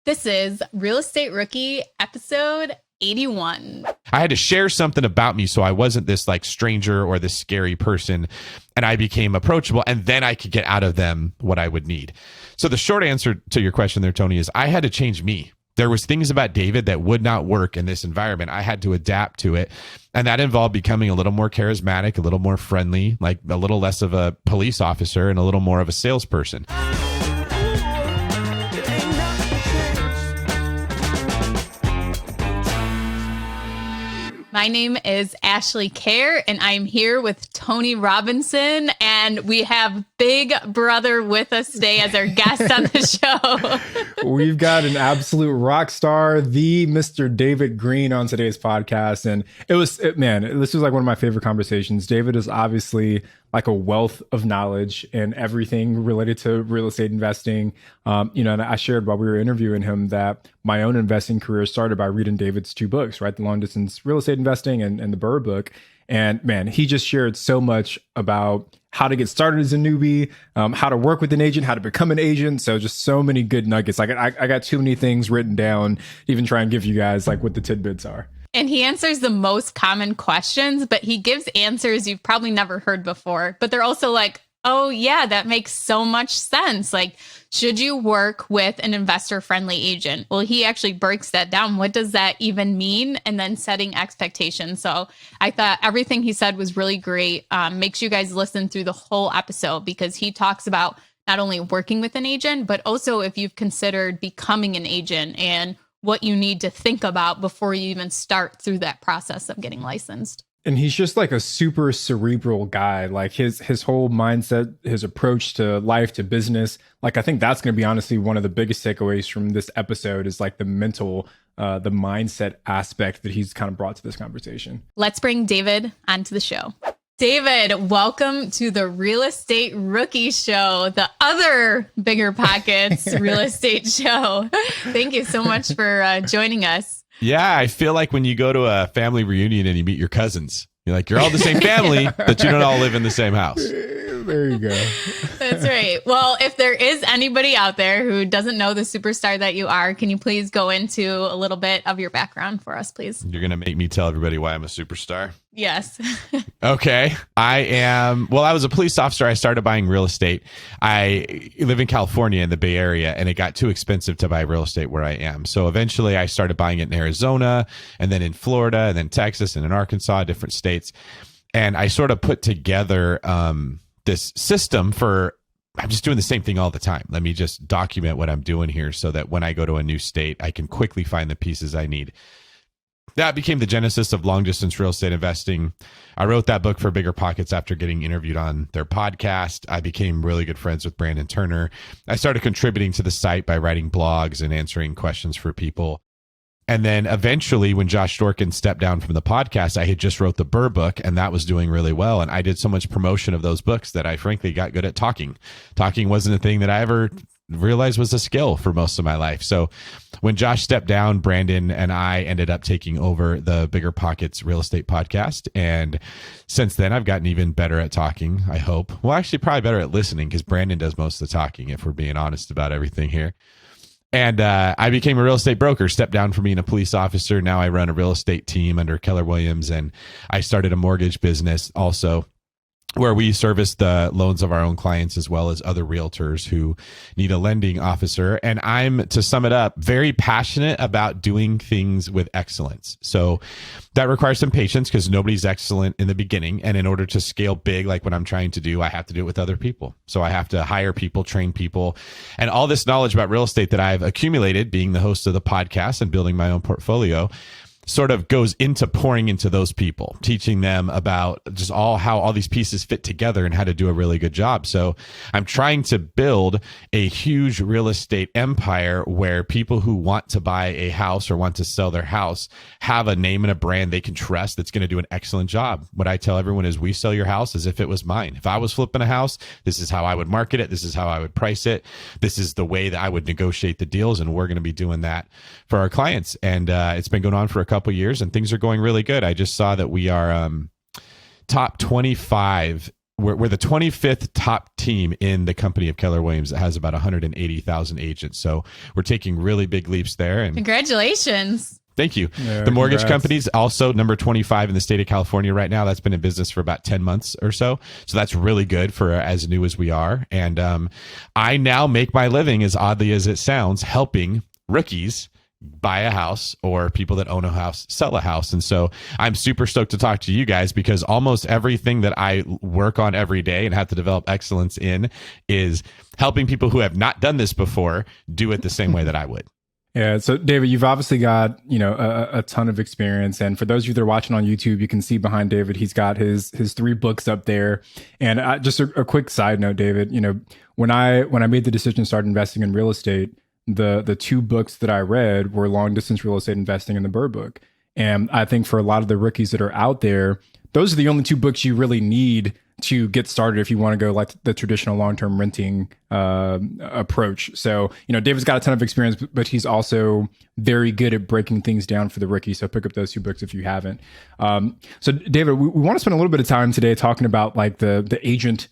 This is Real Estate Rookie episode 81. I had to share something about me so I wasn't this like stranger or this scary person, and I became approachable, and then I could get out of them what I would need. So the short answer to your question there, Tony, is I had to change me. There was things about David that would not work in this environment. I had to adapt to it. And that involved becoming a little more charismatic, a little more friendly, like a little less of a police officer and a little more of a salesperson. My name is Ashley Kerr, and I'm here with Tony Robinson, and we have Big Brother with us today as our guest on the show. We've got an absolute rock star, the Mr. David Greene, on today's podcast. And this was like one of my favorite conversations. David is obviously like a wealth of knowledge and everything related to real estate investing. And I shared while we were interviewing him that my own investing career started by reading David's two books, right? The Long Distance Real Estate Investing and the BRRRR book. And man, he just shared so much about how to get started as a newbie, how to work with an agent, how to become an agent. So just so many good nuggets. Like I got too many things written down, even try and give you guys like what the tidbits are. And he answers the most common questions, but he gives answers you've probably never heard before. But they're also like, oh yeah, that makes so much sense. Like, should you work with an investor-friendly agent? Well, he actually breaks that down. What does that even mean? And then setting expectations. So I thought everything he said was really great. Make sure you guys listen through the whole episode because he talks about not only working with an agent, but also if you've considered becoming an agent and what you need to think about before you even start through that process of getting licensed. And he's just like a super cerebral guy. Like his whole mindset, his approach to life, to business. Like I think that's going to be honestly one of the biggest takeaways from this episode is like the mental, the mindset aspect that he's kind of brought to this conversation. Let's bring David onto the show. David, welcome to the Real Estate Rookie Show, the other Bigger Pockets real estate show. Thank you so much for joining us. Yeah, I feel like when you go to a family reunion and you meet your cousins, you're all the same family, but you don't all live in the same house. There you go. That's right. Well, if there is anybody out there who doesn't know the superstar that you are, can you please go into a little bit of your background for us, please? You're going to make me tell everybody why I'm a superstar? Yes. Okay. I was a police officer. I started buying real estate. I live in California in the Bay Area, and it got too expensive to buy real estate where I am. So eventually I started buying it in Arizona and then in Florida and then Texas and in Arkansas, different states. And I sort of put together this system for, I'm just doing the same thing all the time. Let me just document what I'm doing here so that when I go to a new state, I can quickly find the pieces I need. That became the genesis of long distance real estate investing. I wrote that book for Bigger Pockets after getting interviewed on their podcast. I became really good friends with Brandon Turner. I started contributing to the site by writing blogs and answering questions for people. And then eventually when Josh Dorkin stepped down from the podcast, I had just wrote the BRRRR book and that was doing really well. And I did so much promotion of those books that I frankly got good at talking. Talking wasn't a thing that I ever realized was a skill for most of my life. So when Josh stepped down, Brandon and I ended up taking over the Bigger Pockets real estate podcast. And since then, I've gotten even better at talking, I hope. Well, actually, probably better at listening because Brandon does most of the talking, if we're being honest about everything here. And I became a real estate broker, stepped down from being a police officer. Now I run a real estate team under Keller Williams, and I started a mortgage business also, where we service the loans of our own clients as well as other realtors who need a lending officer. And I'm, to sum it up, very passionate about doing things with excellence. So that requires some patience because nobody's excellent in the beginning. And in order to scale big, like what I'm trying to do, I have to do it with other people. So I have to hire people, train people, and all this knowledge about real estate that I've accumulated being the host of the podcast and building my own portfolio sort of goes into pouring into those people, teaching them about just how all these pieces fit together and how to do a really good job. So I'm trying to build a huge real estate empire where people who want to buy a house or want to sell their house have a name and a brand they can trust that's going to do an excellent job. What I tell everyone is we sell your house as if it was mine. If I was flipping a house, this is how I would market it. This is how I would price it. This is the way that I would negotiate the deals. And we're going to be doing that for our clients. And it's been going on for a couple of years and things are going really good. I just saw that we are top 25 we're the 25th top team in the company of Keller Williams that has about 180,000 agents. So we're taking really big leaps there. And Congratulations. thank you. Yeah, the mortgage congrats. company's also number 25 in the state of California right now. That's been in business for about 10 months or so. So that's really good for as new as we are. And I now make my living, as oddly as it sounds, helping rookies buy a house or people that own a house sell a house. And so I'm super stoked to talk to you guys, because almost everything that I work on every day and have to develop excellence in is helping people who have not done this before do it the same way that I would. Yeah. So David, you've obviously got, a ton of experience. And for those of you that are watching on YouTube, you can see behind David, he's got his 3 books up there. And just a quick side note, David, when I made the decision to start investing in real estate, the 2 books that I read were Long Distance Real Estate Investing and the BRRRR book. And I think for a lot of the rookies that are out there, those are the only 2 books you really need to get started if you want to go like the traditional long-term renting approach. So, David's got a ton of experience, but he's also very good at breaking things down for the rookie. So pick up those 2 books if you haven't. So David, we want to spend a little bit of time today talking about like the agent,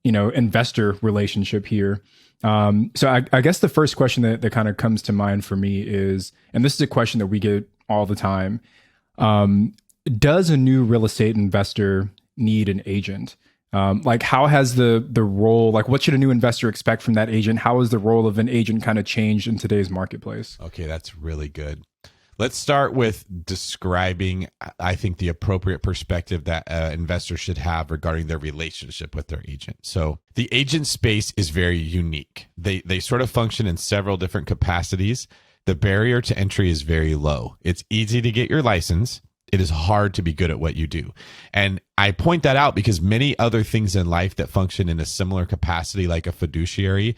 investor relationship here. So I guess the first question that kind of comes to mind for me is, and this is a question that we get all the time, does a new real estate investor need an agent? Like how has the role, like what should a new investor expect from that agent? How has the role of an agent kind of changed in today's marketplace? Okay, that's really good. Let's start with describing, I think, the appropriate perspective that an investor should have regarding their relationship with their agent. So the agent space is very unique. They sort of function in several different capacities. The barrier to entry is very low. It's easy to get your license. It is hard to be good at what you do. And I point that out because many other things in life that function in a similar capacity, like a fiduciary,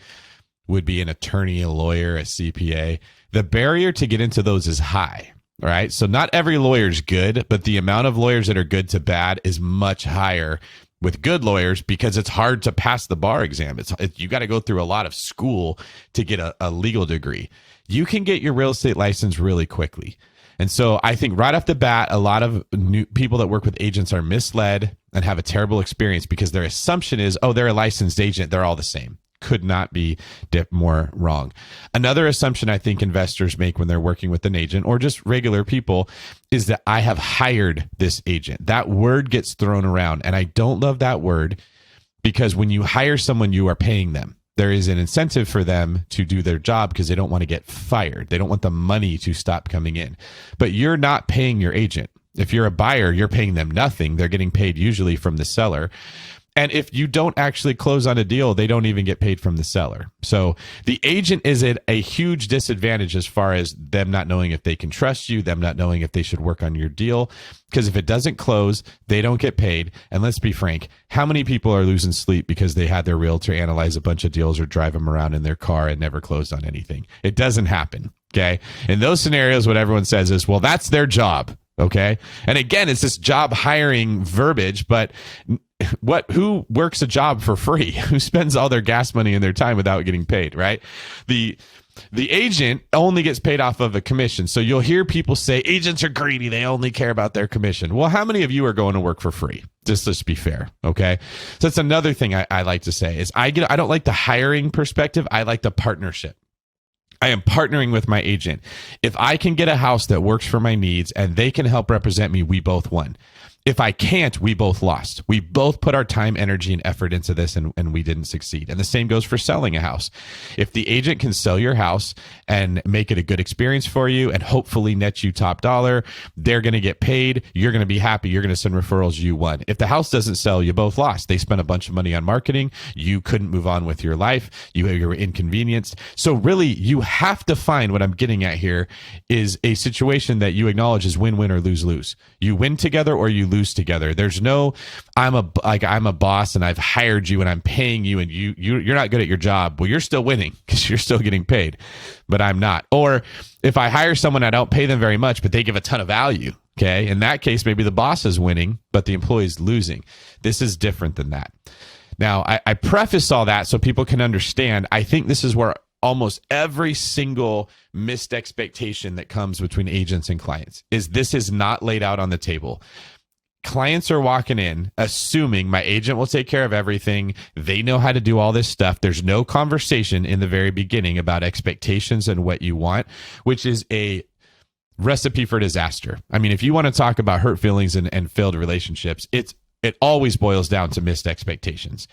would be an attorney, a lawyer, a CPA. The barrier to get into those is high, right? So not every lawyer is good, but the amount of lawyers that are good to bad is much higher with good lawyers because it's hard to pass the bar exam. You got to go through a lot of school to get a legal degree. You can get your real estate license really quickly. And so I think right off the bat, a lot of new people that work with agents are misled and have a terrible experience because their assumption is, oh, they're a licensed agent. They're all the same. Could not be more wrong. Another assumption I think investors make when they're working with an agent or just regular people is that I have hired this agent. That word gets thrown around, and I don't love that word because when you hire someone, you are paying them. There is an incentive for them to do their job because they don't want to get fired. They don't want the money to stop coming in. But you're not paying your agent. If you're a buyer, you're paying them nothing. They're getting paid usually from the seller. And if you don't actually close on a deal, they don't even get paid from the seller. So the agent is at a huge disadvantage as far as them not knowing if they can trust you, them not knowing if they should work on your deal. Because if it doesn't close, they don't get paid. And let's be frank, how many people are losing sleep because they had their realtor analyze a bunch of deals or drive them around in their car and never closed on anything? It doesn't happen. Okay. In those scenarios, what everyone says is, well, that's their job. Okay. And again, it's this job hiring verbiage, but who works a job for free? Who spends all their gas money and their time without getting paid, right? The agent only gets paid off of a commission. So you'll hear people say agents are greedy. They only care about their commission. Well, how many of you are going to work for free? Just let's be fair. Okay. So that's another thing I like to say is I don't like the hiring perspective. I like the partnership. I am partnering with my agent. If I can get a house that works for my needs and they can help represent me, we both won. If I can't, we both lost. We both put our time, energy, and effort into this, and we didn't succeed. And the same goes for selling a house. If the agent can sell your house and make it a good experience for you and hopefully net you top dollar, they're going to get paid. You're going to be happy. You're going to send referrals. You won. If the house doesn't sell, you both lost. They spent a bunch of money on marketing. You couldn't move on with your life. You were inconvenienced. So really, you have to find what I'm getting at here is a situation that you acknowledge is win-win or lose-lose. You win together or you lose together. There's no, I'm a boss and I've hired you and I'm paying you and you're not good at your job. Well, you're still winning because you're still getting paid, but I'm not. Or if I hire someone, I don't pay them very much, but they give a ton of value. Okay. In that case, maybe the boss is winning, but the employee is losing. This is different than that. Now, I preface all that so people can understand. I think this is where almost every single missed expectation that comes between agents and clients is this is not laid out on the table. clients are walking in assuming my agent will take care of everything. They know how to do all this stuff. There's no conversation in the very beginning about expectations and what you want, which is a recipe for disaster. I mean, if you want to talk about hurt feelings and failed relationships, it always boils down to missed expectations.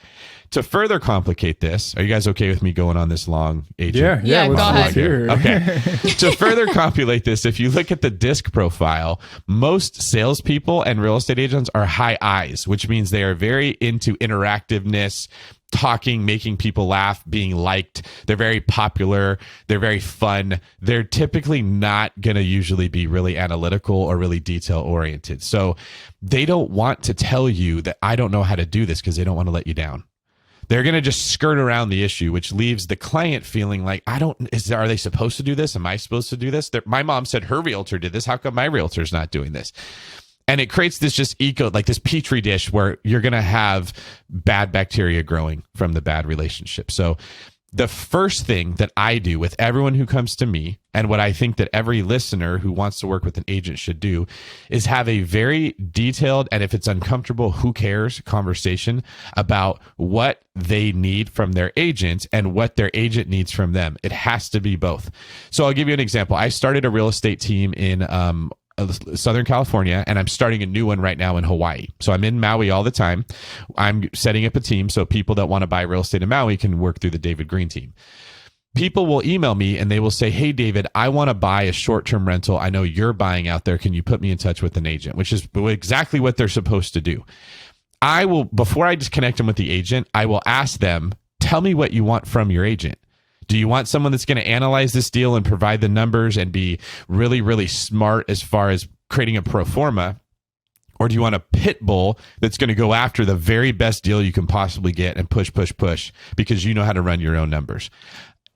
To further complicate this, are you guys okay with me going on this long, agent? Yeah, go ahead. Okay. To further complicate this, if you look at the DISC profile, most salespeople and real estate agents are high I's, which means they are very into interactiveness, talking, making people laugh, being liked. They're very popular. They're very fun. They're typically not going to usually be really analytical or really detail oriented. So they don't want to tell you that I don't know how to do this because they don't want to let you down. They're going to just skirt around the issue, which leaves the client feeling like, are they supposed to do this? Am I supposed to do this? My mom said her realtor did this. How come my realtor's not doing this? And it creates this just this petri dish where you're going to have bad bacteria growing from the bad relationship. So the first thing that I do with everyone who comes to me, and what I think that every listener who wants to work with an agent should do, is have a very detailed, and if it's uncomfortable, who cares, conversation about what they need from their agent and what their agent needs from them. It has to be both. So I'll give you an example. I started a real estate team in Southern California, and I'm starting a new one right now in Hawaii. So I'm in Maui all the time. I'm setting up a team so people that want to buy real estate in Maui can work through the David Green team. People will email me and they will say, hey, David, I want to buy a short-term rental. I know you're buying out there. Can you put me in touch with an agent? Which is exactly what they're supposed to do. I will, before I just connect them with the agent, I will ask them, tell me what you want from your agent. Do you want someone that's going to analyze this deal and provide the numbers and be really, really smart as far as creating a pro forma? Or do you want a pit bull that's going to go after the very best deal you can possibly get and push because you know how to run your own numbers?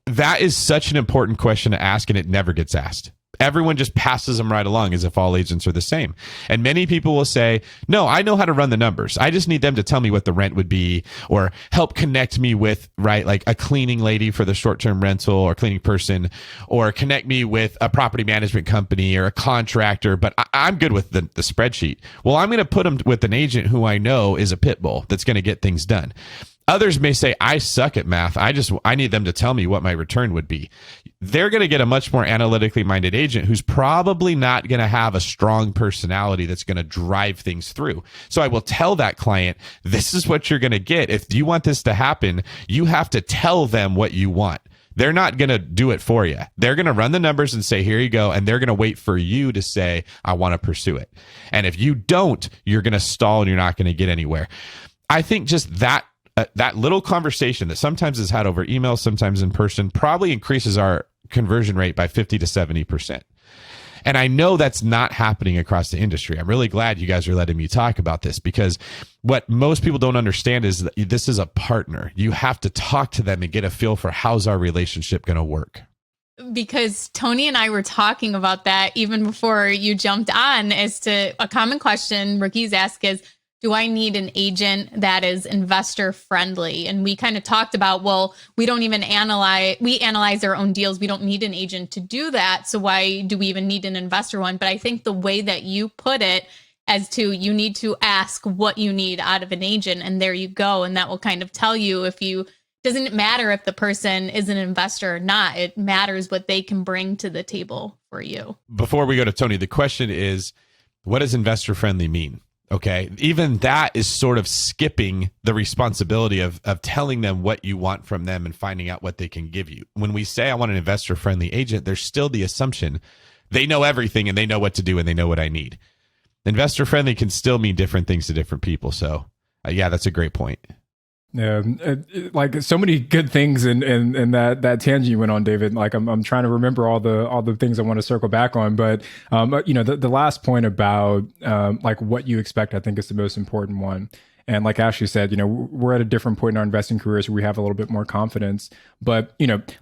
That is such an important question to ask, and it never gets asked. Everyone just passes them right along as if all agents are the same. And many people will say, no, I know how to run the numbers. I just need them to tell me what the rent would be or help connect me with, like a cleaning lady for the short-term rental or cleaning person, or connect me with a property management company or a contractor. But I'm good with the spreadsheet. Well, I'm going to put them with an agent who I know is a pit bull that's going to get things done. Others may say, I suck at math. I need them to tell me what my return would be. They're going to get a much more analytically minded agent who's probably not going to have a strong personality that's going to drive things through. So I will tell that client, this is what you're going to get. If you want this to happen, you have to tell them what you want. They're not going to do it for you. They're going to run the numbers and say, here you go. And they're going to wait for you to say, I want to pursue it. And if you don't, you're going to stall and you're not going to get anywhere. I think just that little conversation that sometimes is had over email, sometimes in person, probably increases our conversion rate by 50 to 70%. And I know that's not happening across the industry. I'm really glad you guys are letting me talk about this, because what most people don't understand is that this is a partner. You have to talk to them and get a feel for how's our relationship going to work. Because Tony and I were talking about that even before you jumped on, as to a common question rookies ask is, do I need an agent that is investor friendly? And we kind of talked about, well, we analyze our own deals. We don't need an agent to do that. So why do we even need an investor one? But I think the way that you put it, as to you need to ask what you need out of an agent, and there you go. And that will kind of tell you doesn't matter if the person is an investor or not. It matters what they can bring to the table for you. Before we go to Tony, the question is, what does investor friendly mean? Okay, even that is sort of skipping the responsibility of telling them what you want from them and finding out what they can give you. When we say I want an investor-friendly agent, there's still the assumption they know everything and they know what to do and they know what I need. Investor-friendly can still mean different things to different people. So, yeah, that's a great point. Yeah, like so many good things in that tangent you went on, David. Like I'm trying to remember all the things I want to circle back on, but the last point about like what you expect, I think is the most important one. And like Ashley said, we're at a different point in our investing careers where we have a little bit more confidence. But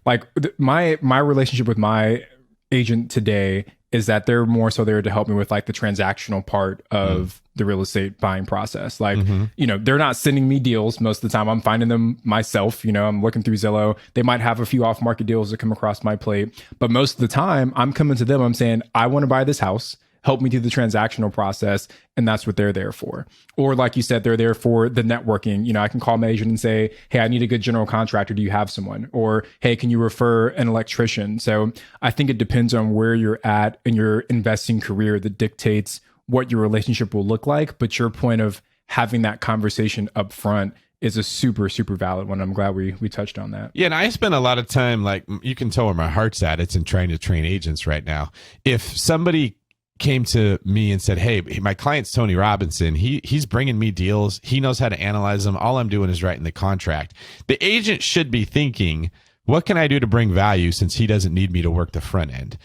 like my relationship with my agent today is that they're more so there to help me with like the transactional part of the real estate buying process. Like, they're not sending me deals most of the time. I'm finding them myself. I'm looking through Zillow. They might have a few off market deals that come across my plate, but most of the time I'm coming to them. I'm saying, I want to buy this house. help me through the transactional process. And that's what they're there for. Or like you said, they're there for the networking. You know, I can call my agent and say, hey, I need a good general contractor. Do you have someone? Or, hey, can you refer an electrician? So I think it depends on where you're at in your investing career that dictates what your relationship will look like. But your point of having that conversation up front is a super, super valid one. I'm glad we touched on that. Yeah, and I spend a lot of time, like, you can tell where my heart's at. It's in trying to train agents right now. If somebody came to me and said, hey, my client's Tony Robinson, he's bringing me deals, he knows how to analyze them, all I'm doing is writing the contract, the agent should be thinking, what can I do to bring value since he doesn't need me to work the front end?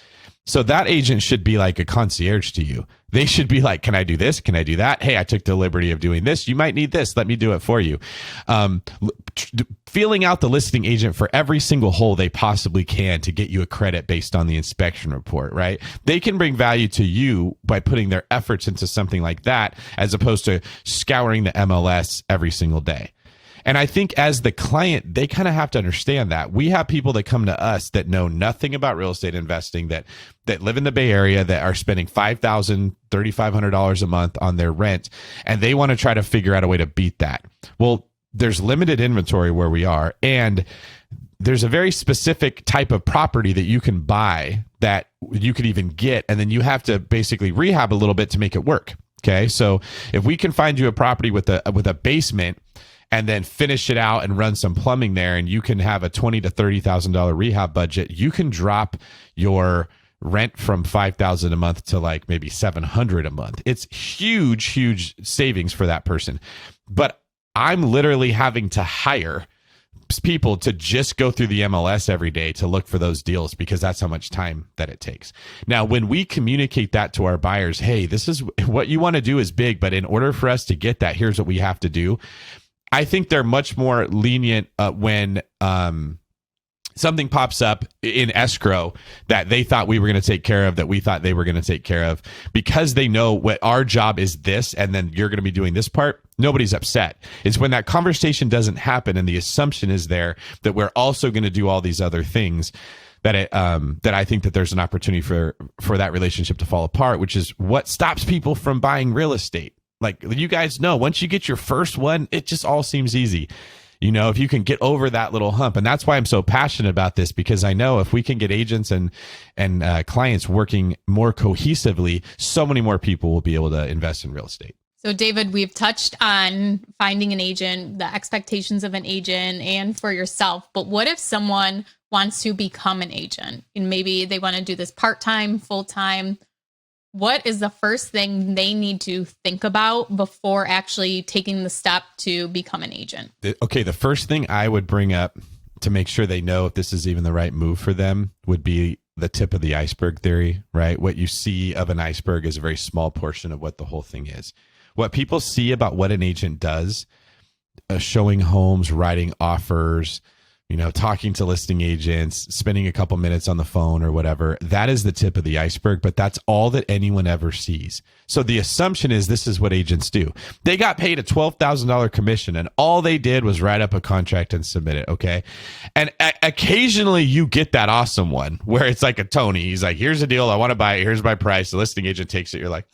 So that agent should be like a concierge to you. They should be like, can I do this? Can I do that? Hey, I took the liberty of doing this. You might need this. Let me do it for you. Feeling out the listing agent for every single hole they possibly can to get you a credit based on the inspection report, right? They can bring value to you by putting their efforts into something like that, as opposed to scouring the MLS every single day. And I think as the client, they kind of have to understand that. We have people that come to us that know nothing about real estate investing, that live in the Bay Area, that are spending $5,000, $3,500 a month on their rent, and they want to try to figure out a way to beat that. Well, there's limited inventory where we are, and there's a very specific type of property that you can buy that you could even get, and then you have to basically rehab a little bit to make it work. Okay, so if we can find you a property with a basement, and then finish it out and run some plumbing there, and you can have a $20,000 to $30,000 rehab budget, you can drop your rent from $5,000 a month to like maybe $700 a month. It's huge savings for that person. But I'm literally having to hire people to just go through the MLS every day to look for those deals, because that's how much time that it takes. Now, when we communicate that to our buyers, hey, this is what you want to do is big, but in order for us to get that, here's what we have to do. I think they're much more lenient when something pops up in escrow that they thought we were going to take care of, that we thought they were going to take care of, because they know what our job is this, and then you're going to be doing this part. Nobody's upset. It's when that conversation doesn't happen and the assumption is there that we're also going to do all these other things that I think that there's an opportunity for that relationship to fall apart, which is what stops people from buying real estate. Like, you guys know, once you get your first one, it just all seems easy. You know, if you can get over that little hump. And that's why I'm so passionate about this, because I know if we can get agents and clients working more cohesively, so many more people will be able to invest in real estate. So, David, we've touched on finding an agent, the expectations of an agent, and for yourself. But what if someone wants to become an agent and maybe they want to do this part-time, full-time? What is the first thing they need to think about before actually taking the step to become an agent? Okay, the first thing I would bring up to make sure they know if this is even the right move for them would be the tip of the iceberg theory, right? What you see of an iceberg is a very small portion of what the whole thing is. What people see about what an agent does, showing homes, writing offers, you know, talking to listing agents, spending a couple minutes on the phone or whatever, that is the tip of the iceberg, but that's all that anyone ever sees. So the assumption is this is what agents do. They got paid a $12,000 commission and all they did was write up a contract and submit it, okay? And occasionally you get that awesome one where it's like a Tony. He's like, here's a deal, I want to buy it, here's my price. The listing agent takes it, you're like,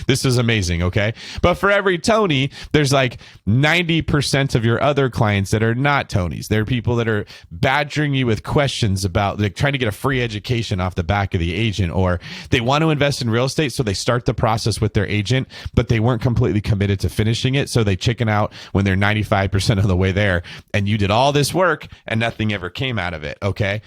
this is amazing, okay? But for every Tony, there's like 90% of your other clients that are not Tonys. They're people that are badgering you with questions about, like, trying to get a free education off the back of the agent, or they want to invest in real estate, so they start the process with their agent, but they weren't completely committed to finishing it, so they chicken out when they're 95% of the way there, and you did all this work and nothing ever came out of it, okay?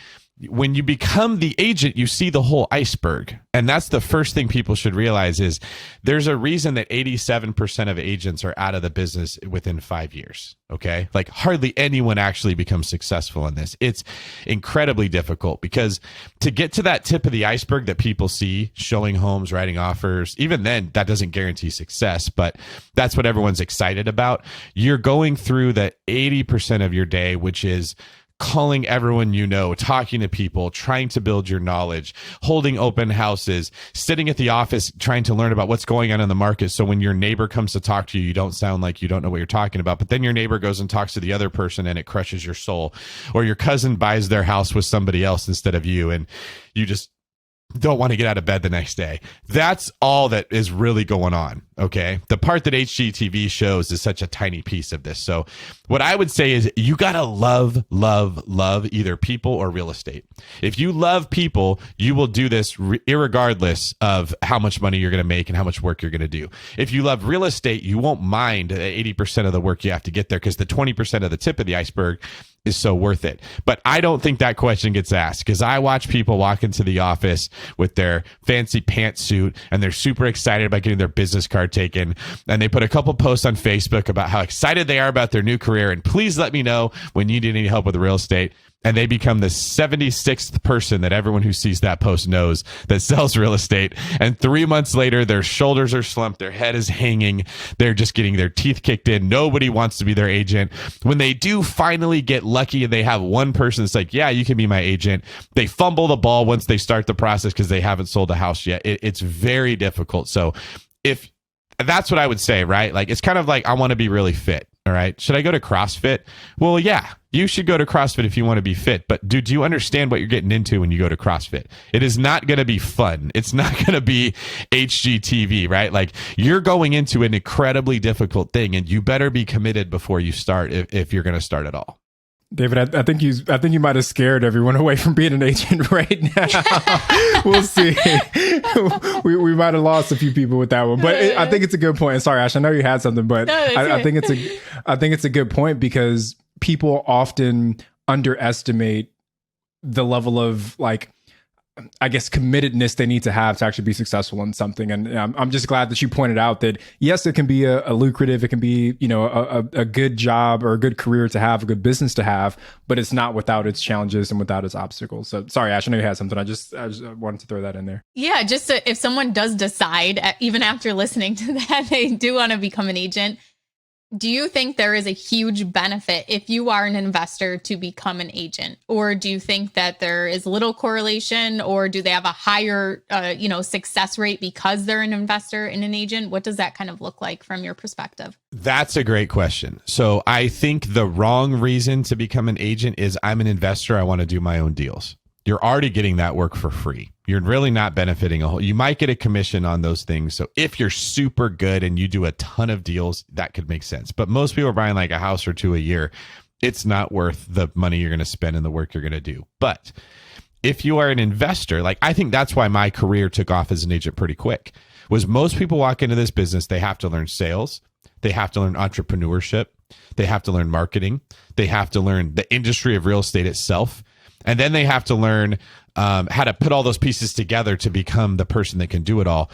When you become the agent, you see the whole iceberg. And that's the first thing people should realize is there's a reason that 87% of agents are out of the business within 5 years. Okay. Like hardly anyone actually becomes successful in this. It's incredibly difficult because to get to that tip of the iceberg that people see, showing homes, writing offers, even then that doesn't guarantee success, but that's what everyone's excited about. You're going through the 80% of your day, which is calling everyone you know, talking to people, trying to build your knowledge, holding open houses, sitting at the office, trying to learn about what's going on in the market. So when your neighbor comes to talk to you, you don't sound like you don't know what you're talking about. But then your neighbor goes and talks to the other person and it crushes your soul. Or your cousin buys their house with somebody else instead of you. And you just don't want to get out of bed the next day. That's all that is really going on. Okay. The part that HGTV shows is such a tiny piece of this. So what I would say is you got to love either people or real estate. If you love people, you will do this irregardless of how much money you're going to make and how much work you're going to do. If you love real estate, you won't mind 80% of the work you have to get there, because the 20% of the tip of the iceberg is so worth it. But I don't think that question gets asked, because I watch people walk into the office with their fancy pantsuit and they're super excited about getting their business card taken. And they put a couple posts on Facebook about how excited they are about their new career. And please let me know when you need any help with real estate. And they become the 76th person that everyone who sees that post knows that sells real estate. And 3 months later, their shoulders are slumped. Their head is hanging. They're just getting their teeth kicked in. Nobody wants to be their agent. When they do finally get lucky and they have one person that's like, yeah, you can be my agent, they fumble the ball once they start the process because they haven't sold a house yet. It's very difficult. So if that's what I would say, right? Like, it's kind of like, I want to be really fit. All right. Should I go to CrossFit? Well, yeah, you should go to CrossFit if you want to be fit. But do you understand what you're getting into when you go to CrossFit? It is not going to be fun. It's not going to be HGTV, right? Like, you're going into an incredibly difficult thing, and you better be committed before you start if you're going to start at all. David, I think you might have scared everyone away from being an agent right now. We'll see. we might have lost a few people with that one, but I think it's a good point. Sorry, Ash, I know you had something, but I think it's a good point, because people often underestimate the level of, like, I guess, committedness they need to have to actually be successful in something. And I'm just glad that you pointed out that, yes, it can be a lucrative, it can be, a good job or a good career to have, a good business to have, but it's not without its challenges and without its obstacles. So sorry, Ash, I know you had something. I just wanted to throw that in there. Yeah, just if someone does decide, even after listening to that, they do want to become an agent, do you think there is a huge benefit if you are an investor to become an agent? Or do you think that there is little correlation, or do they have a higher, success rate because they're an investor and an agent? What does that kind of look like from your perspective? That's a great question. So I think the wrong reason to become an agent is, I'm an investor, I want to do my own deals. You're already getting that work for free. You're really not benefiting you might get a commission on those things. So if you're super good and you do a ton of deals, that could make sense. But most people are buying like a house or two a year. It's not worth the money you're going to spend and the work you're going to do. But if you are an investor, like, I think that's why my career took off as an agent pretty quick, was most people walk into this business, they have to learn sales. They have to learn entrepreneurship. They have to learn marketing. They have to learn the industry of real estate itself. And then they have to learn how to put all those pieces together to become the person that can do it all.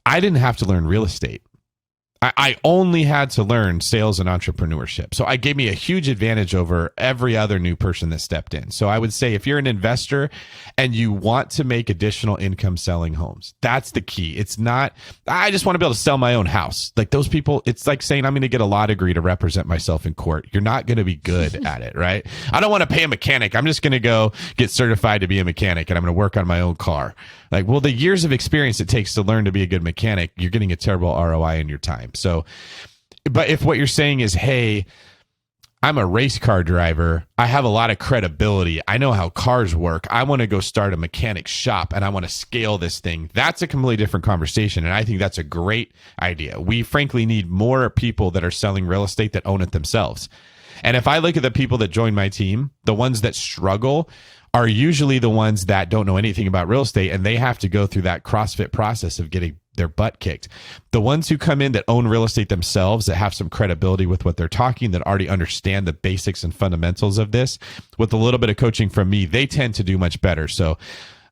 I didn't have to learn real estate. I only had to learn sales and entrepreneurship. So it gave me a huge advantage over every other new person that stepped in. So I would say, if you're an investor and you want to make additional income selling homes, that's the key. It's not, I just want to be able to sell my own house. Like, those people, it's like saying, I'm going to get a law degree to represent myself in court. You're not going to be good at it, right? I don't want to pay a mechanic. I'm just going to go get certified to be a mechanic, and I'm going to work on my own car. Like, well, the years of experience it takes to learn to be a good mechanic, you're getting a terrible ROI in your time. So, but if what you're saying is, hey, I'm a race car driver, I have a lot of credibility, I know how cars work, I want to go start a mechanic shop and I want to scale this thing, that's a completely different conversation. And I think that's a great idea. We frankly need more people that are selling real estate that own it themselves. And if I look at the people that join my team, the ones that struggle are usually the ones that don't know anything about real estate, and they have to go through that CrossFit process of getting their butt kicked. The ones who come in that own real estate themselves, that have some credibility with what they're talking, that already understand the basics and fundamentals of this, with a little bit of coaching from me, they tend to do much better. So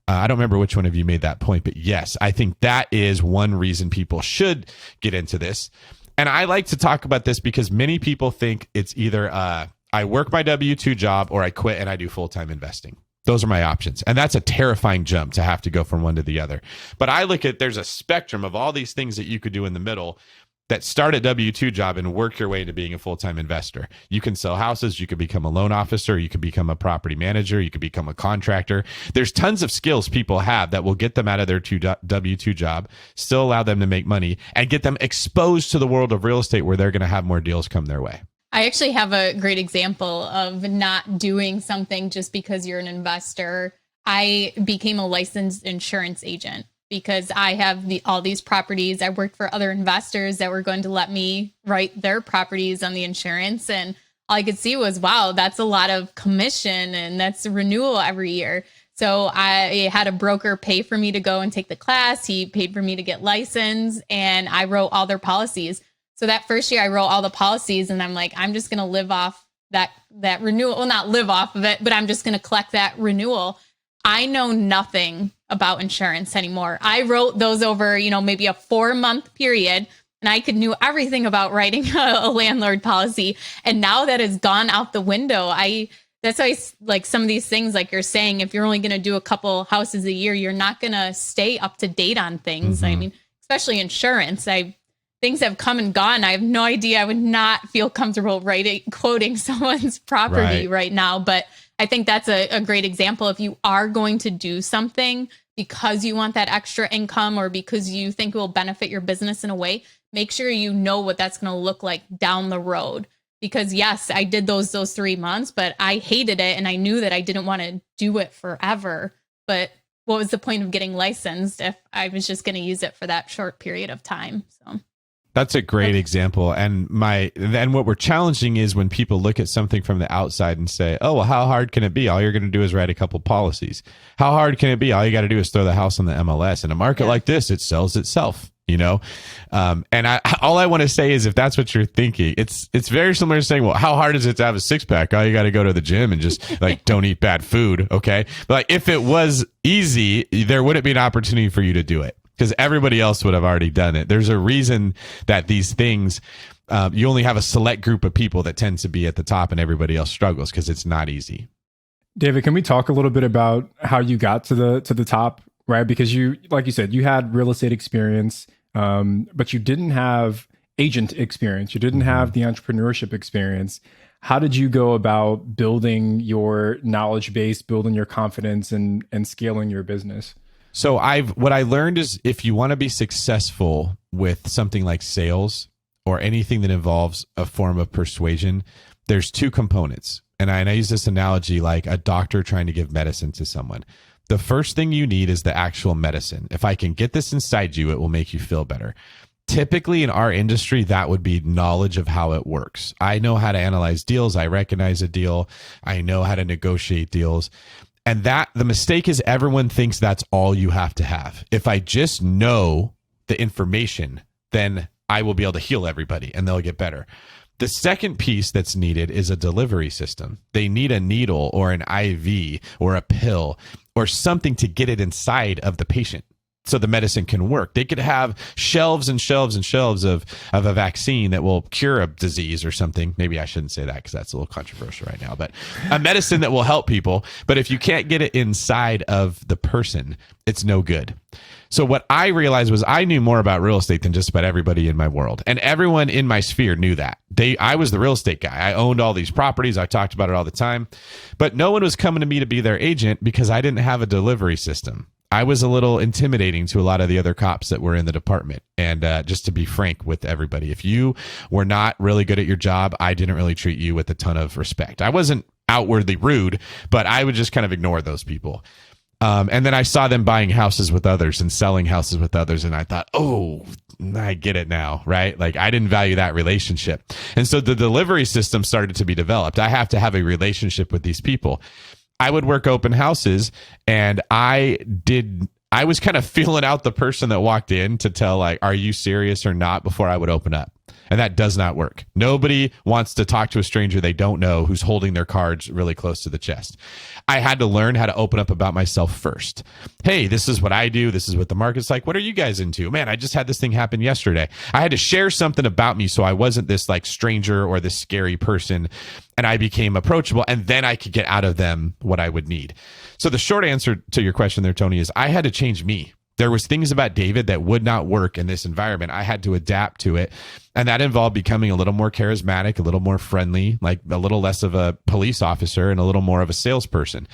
I don't remember which one of you made that point, but yes, I think that is one reason people should get into this. And I like to talk about this because many people think it's either I work my W-2 job, or I quit and I do full-time investing. Those are my options. And that's a terrifying jump to have to go from one to the other. But I look at, there's a spectrum of all these things that you could do in the middle that start a W-2 job and work your way into being a full-time investor. You can sell houses. You could become a loan officer. You could become a property manager. You could become a contractor. There's tons of skills people have that will get them out of their W-2 job, still allow them to make money, and get them exposed to the world of real estate where they're going to have more deals come their way. I actually have a great example of not doing something just because you're an investor. I became a licensed insurance agent because I have all these properties. I worked for other investors that were going to let me write their properties on the insurance. And all I could see was, wow, that's a lot of commission and that's a renewal every year. So I had a broker pay for me to go and take the class. He paid for me to get licensed, and I wrote all their policies. So that first year I wrote all the policies, and I'm like, I'm just going to live off that renewal. Well, not live off of it, but I'm just going to collect that renewal. I know nothing about insurance anymore. I wrote those over, maybe a 4-month period, and I knew everything about writing a landlord policy. And now that has gone out the window. That's why, like, some of these things, like you're saying, if you're only going to do a couple houses a year, you're not going to stay up to date on things. I mean, especially insurance. Things have come and gone. I have no idea. I would not feel comfortable quoting someone's property right now. But I think that's a great example. If you are going to do something because you want that extra income or because you think it will benefit your business in a way, make sure you know what that's going to look like down the road. Because yes, I did those 3 months, but I hated it. And I knew that I didn't want to do it forever. But what was the point of getting licensed if I was just going to use it for that short period of time? So that's a great example. And what we're challenging is when people look at something from the outside and say, oh, well, how hard can it be? All you're going to do is write a couple policies. How hard can it be? All you got to do is throw the house on the MLS. In a market like this, it sells itself. And all I want to say is, if that's what you're thinking, it's very similar to saying, well, how hard is it to have a 6-pack? Oh, you got to go to the gym and just like don't eat bad food. Okay. But like, if it was easy, there wouldn't be an opportunity for you to do it because everybody else would have already done it. There's a reason that these things, you only have a select group of people that tends to be at the top and everybody else struggles because it's not easy. David, can we talk a little bit about how you got to the top, right? Because you, like you said, you had real estate experience. But you didn't have agent experience. You didn't have the entrepreneurship experience. How did you go about building your knowledge base, building your confidence, and scaling your business? So what I learned is, if you want to be successful with something like sales or anything that involves a form of persuasion, there's 2 components. And I use this analogy like a doctor trying to give medicine to someone. The first thing you need is the actual medicine. If I can get this inside you, it will make you feel better. Typically in our industry, that would be knowledge of how it works. I know how to analyze deals. I recognize a deal. I know how to negotiate deals. And the mistake is everyone thinks that's all you have to have. If I just know the information, then I will be able to heal everybody and they'll get better. The second piece that's needed is a delivery system. They need a needle or an IV or a pill or something to get it inside of the patient so the medicine can work. They could have shelves and shelves and shelves of a vaccine that will cure a disease or something. Maybe I shouldn't say that because that's a little controversial right now, but a medicine that will help people. But if you can't get it inside of the person, it's no good. So what I realized was I knew more about real estate than just about everybody in my world. And everyone in my sphere knew that. I was the real estate guy. I owned all these properties. I talked about it all the time. But no one was coming to me to be their agent because I didn't have a delivery system. I was a little intimidating to a lot of the other cops that were in the department. And just to be frank with everybody, if you were not really good at your job, I didn't really treat you with a ton of respect. I wasn't outwardly rude, but I would just kind of ignore those people. And then I saw them buying houses with others and selling houses with others. And I thought, oh, I get it now, right? Like I didn't value that relationship. And so the delivery system started to be developed. I have to have a relationship with these people. I would work open houses and I was kind of feeling out the person that walked in to tell like, are you serious or not before I would open up. And that does not work. Nobody wants to talk to a stranger they don't know who's holding their cards really close to the chest. I had to learn how to open up about myself first. Hey, this is what I do. This is what the market's like. What are you guys into? Man, I just had this thing happen yesterday. I had to share something about me so I wasn't this like stranger or this scary person, and I became approachable, and then I could get out of them what I would need. So the short answer to your question there, Tony, is I had to change me. There was things about David that would not work in this environment. I had to adapt to it. And that involved becoming a little more charismatic, a little more friendly, like a little less of a police officer and a little more of a salesperson.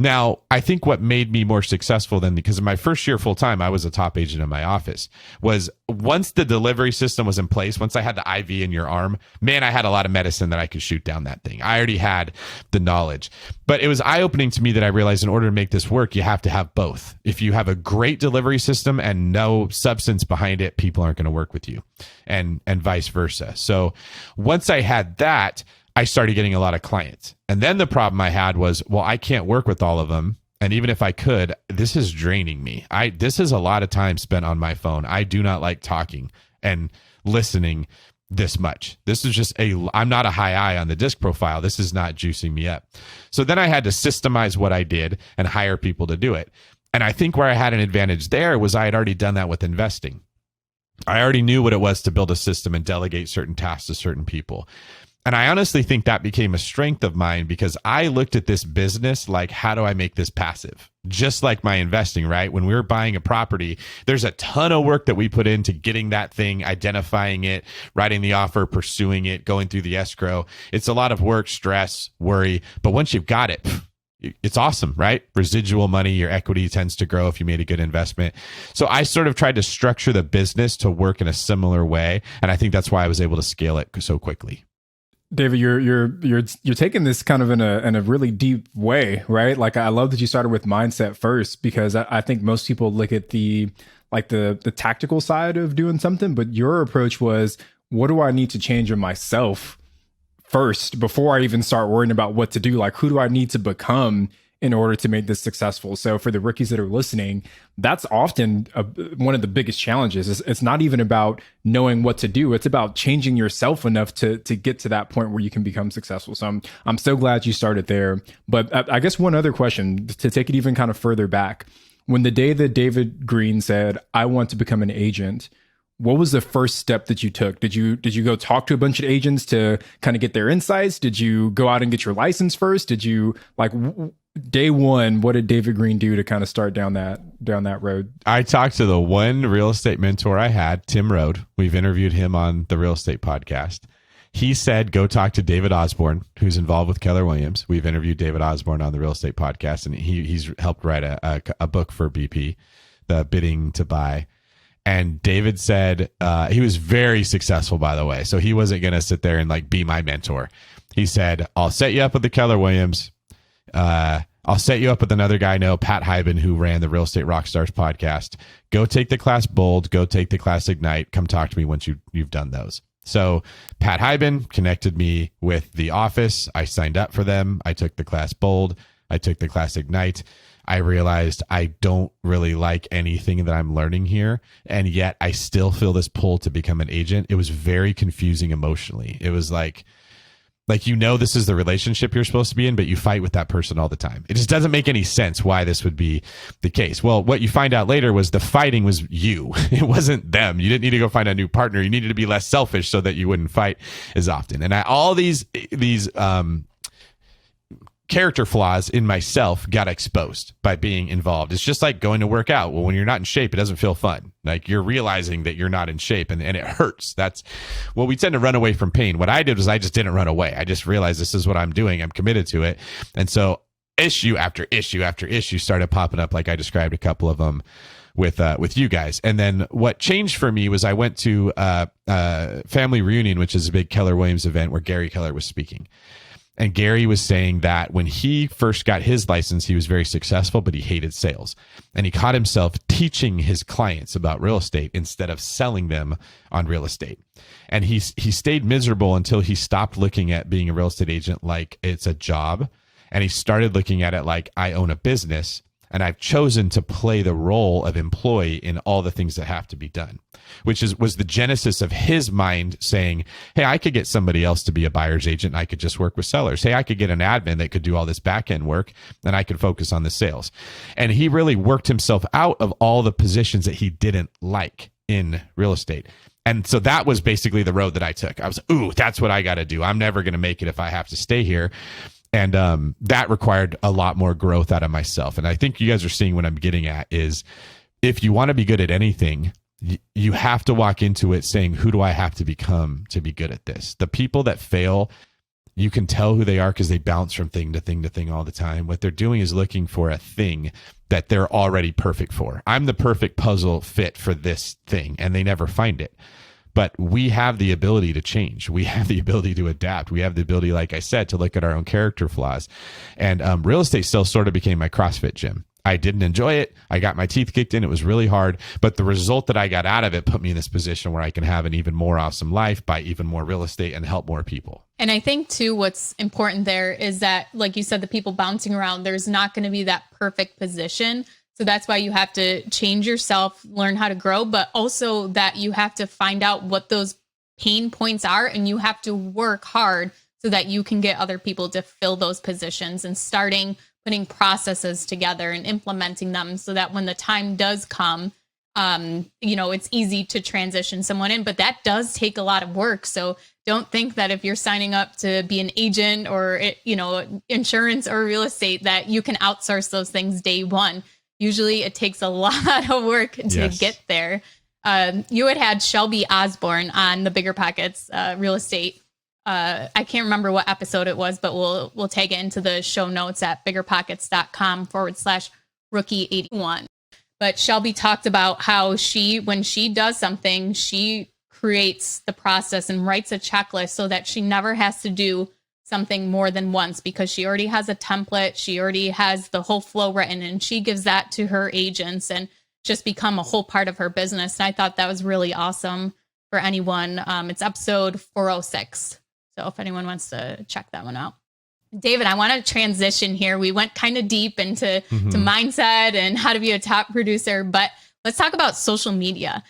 Now, I think what made me more successful than, because in my first year full time, I was a top agent in my office, was once the delivery system was in place, once I had the IV in your arm, man, I had a lot of medicine that I could shoot down that thing. I already had the knowledge. But it was eye-opening to me that I realized in order to make this work, you have to have both. If you have a great delivery system and no substance behind it, people aren't going to work with you, and vice versa. So once I had that, I started getting a lot of clients. And then the problem I had was, well, I can't work with all of them. And even if I could, this is draining me. This is a lot of time spent on my phone. I do not like talking and listening this much. This is just I'm not a high I on the disc profile. This is not juicing me up. So then I had to systemize what I did and hire people to do it. And I think where I had an advantage there was I had already done that with investing. I already knew what it was to build a system and delegate certain tasks to certain people. And I honestly think that became a strength of mine, because I looked at this business like, how do I make this passive? Just like my investing, right? When we were buying a property, there's a ton of work that we put into getting that thing, identifying it, writing the offer, pursuing it, going through the escrow. It's a lot of work, stress, worry. But once you've got it, it's awesome, right? Residual money, your equity tends to grow if you made a good investment. So I sort of tried to structure the business to work in a similar way. And I think that's why I was able to scale it so quickly. David, you're taking this kind of in a really deep way, right? Like, I love that you started with mindset first, because I think most people look at the tactical side of doing something, but your approach was, what do I need to change in myself first before I even start worrying about what to do? Like, who do I need to become in order to make this successful? So for the rookies that are listening, that's often one of the biggest challenges. It's not even about knowing what to do. It's about changing yourself enough to get to that point where you can become successful. So I'm so glad you started there. But I guess one other question to take it even kind of further back. When the day that David Green said, I want to become an agent, what was the first step that you took? Did you go talk to a bunch of agents to kind of get their insights? Did you go out and get your license first? Did you day one, what did David Green do to kind of start down that road? I talked to the one real estate mentor I had, Tim Rode. We've interviewed him on the Real Estate Podcast. He said, go talk to David Osborne, who's involved with Keller Williams. We've interviewed David Osborne on the Real Estate Podcast, and he's helped write a book for BP, The Bidding to Buy. And David said, he was very successful, by the way. So he wasn't going to sit there and be my mentor. He said, I'll set you up with the Keller Williams. I'll set you up with another guy I know, Pat Hyben, who ran the Real Estate Rockstars podcast. Go take the class Bold, go take the class Ignite. Come talk to me once you've done those. So Pat Hyben connected me with the office. I signed up for them. I took the class Bold. I took the class Ignite. I realized I don't really like anything that I'm learning here, and yet I still feel this pull to become an agent. It was very confusing emotionally. It was like this is the relationship you're supposed to be in, but you fight with that person all the time. It just doesn't make any sense why this would be the case. Well, what you find out later was the fighting was you. It wasn't them. You didn't need to go find a new partner. You needed to be less selfish so that you wouldn't fight as often. And all these character flaws in myself got exposed by being involved. It's just like going to work out. Well, when you're not in shape, it doesn't feel fun. Like, you're realizing that you're not in shape, and it hurts. We tend to run away from pain. What I did was I just didn't run away. I just realized this is what I'm doing. I'm committed to it. And so issue after issue after issue started popping up, like I described a couple of them with you guys. And then what changed for me was I went to Family Reunion, which is a big Keller Williams event where Gary Keller was speaking. And Gary was saying that when he first got his license, he was very successful, but he hated sales. And he caught himself teaching his clients about real estate instead of selling them on real estate. And he stayed miserable until he stopped looking at being a real estate agent like it's a job. And he started looking at it like, I own a business, and I've chosen to play the role of employee in all the things that have to be done, which was the genesis of his mind saying, hey, I could get somebody else to be a buyer's agent, and I could just work with sellers. Hey, I could get an admin that could do all this back end work, and I could focus on the sales. And he really worked himself out of all the positions that he didn't like in real estate. And so that was basically the road that I took. I was, that's what I got to do. I'm never going to make it if I have to stay here. And that required a lot more growth out of myself. And I think you guys are seeing what I'm getting at is, if you want to be good at anything, you have to walk into it saying, who do I have to become to be good at this? The people that fail, You can tell who they are because they bounce from thing to thing to thing all the time. What they're doing is looking for a thing that they're already perfect for. I'm the perfect puzzle fit for this thing, and they never find it. But we have the ability to change. We have the ability to adapt. We have the ability, like I said, to look at our own character flaws. And real estate still sort of became my CrossFit gym. I didn't enjoy it. I got my teeth kicked in. It was really hard. But the result that I got out of it put me in this position where I can have an even more awesome life, buy even more real estate, and help more people. And I think, too, what's important there is that, like you said, the people bouncing around, there's not going to be that perfect position. So that's why you have to change yourself, learn how to grow, but also that you have to find out what those pain points are, and you have to work hard so that you can get other people to fill those positions, and putting processes together and implementing them so that when the time does come, it's easy to transition someone in, but that does take a lot of work. So don't think that if you're signing up to be an agent or, insurance or real estate, that you can outsource those things day one. Usually it takes a lot of work to get there. You had Shelby Osborne on the Bigger Pockets real estate. I can't remember what episode it was, but we'll tag it into the show notes at biggerpockets.com/rookie81. But Shelby talked about how when she does something, she creates the process and writes a checklist so that she never has to do something more than once, because she already has a template. She already has the whole flow written, and she gives that to her agents and just become a whole part of her business. And I thought that was really awesome for anyone. It's episode 406. So if anyone wants to check that one out. David, I want to transition here. We went kind of deep into to mindset and how to be a top producer, but let's talk about social media.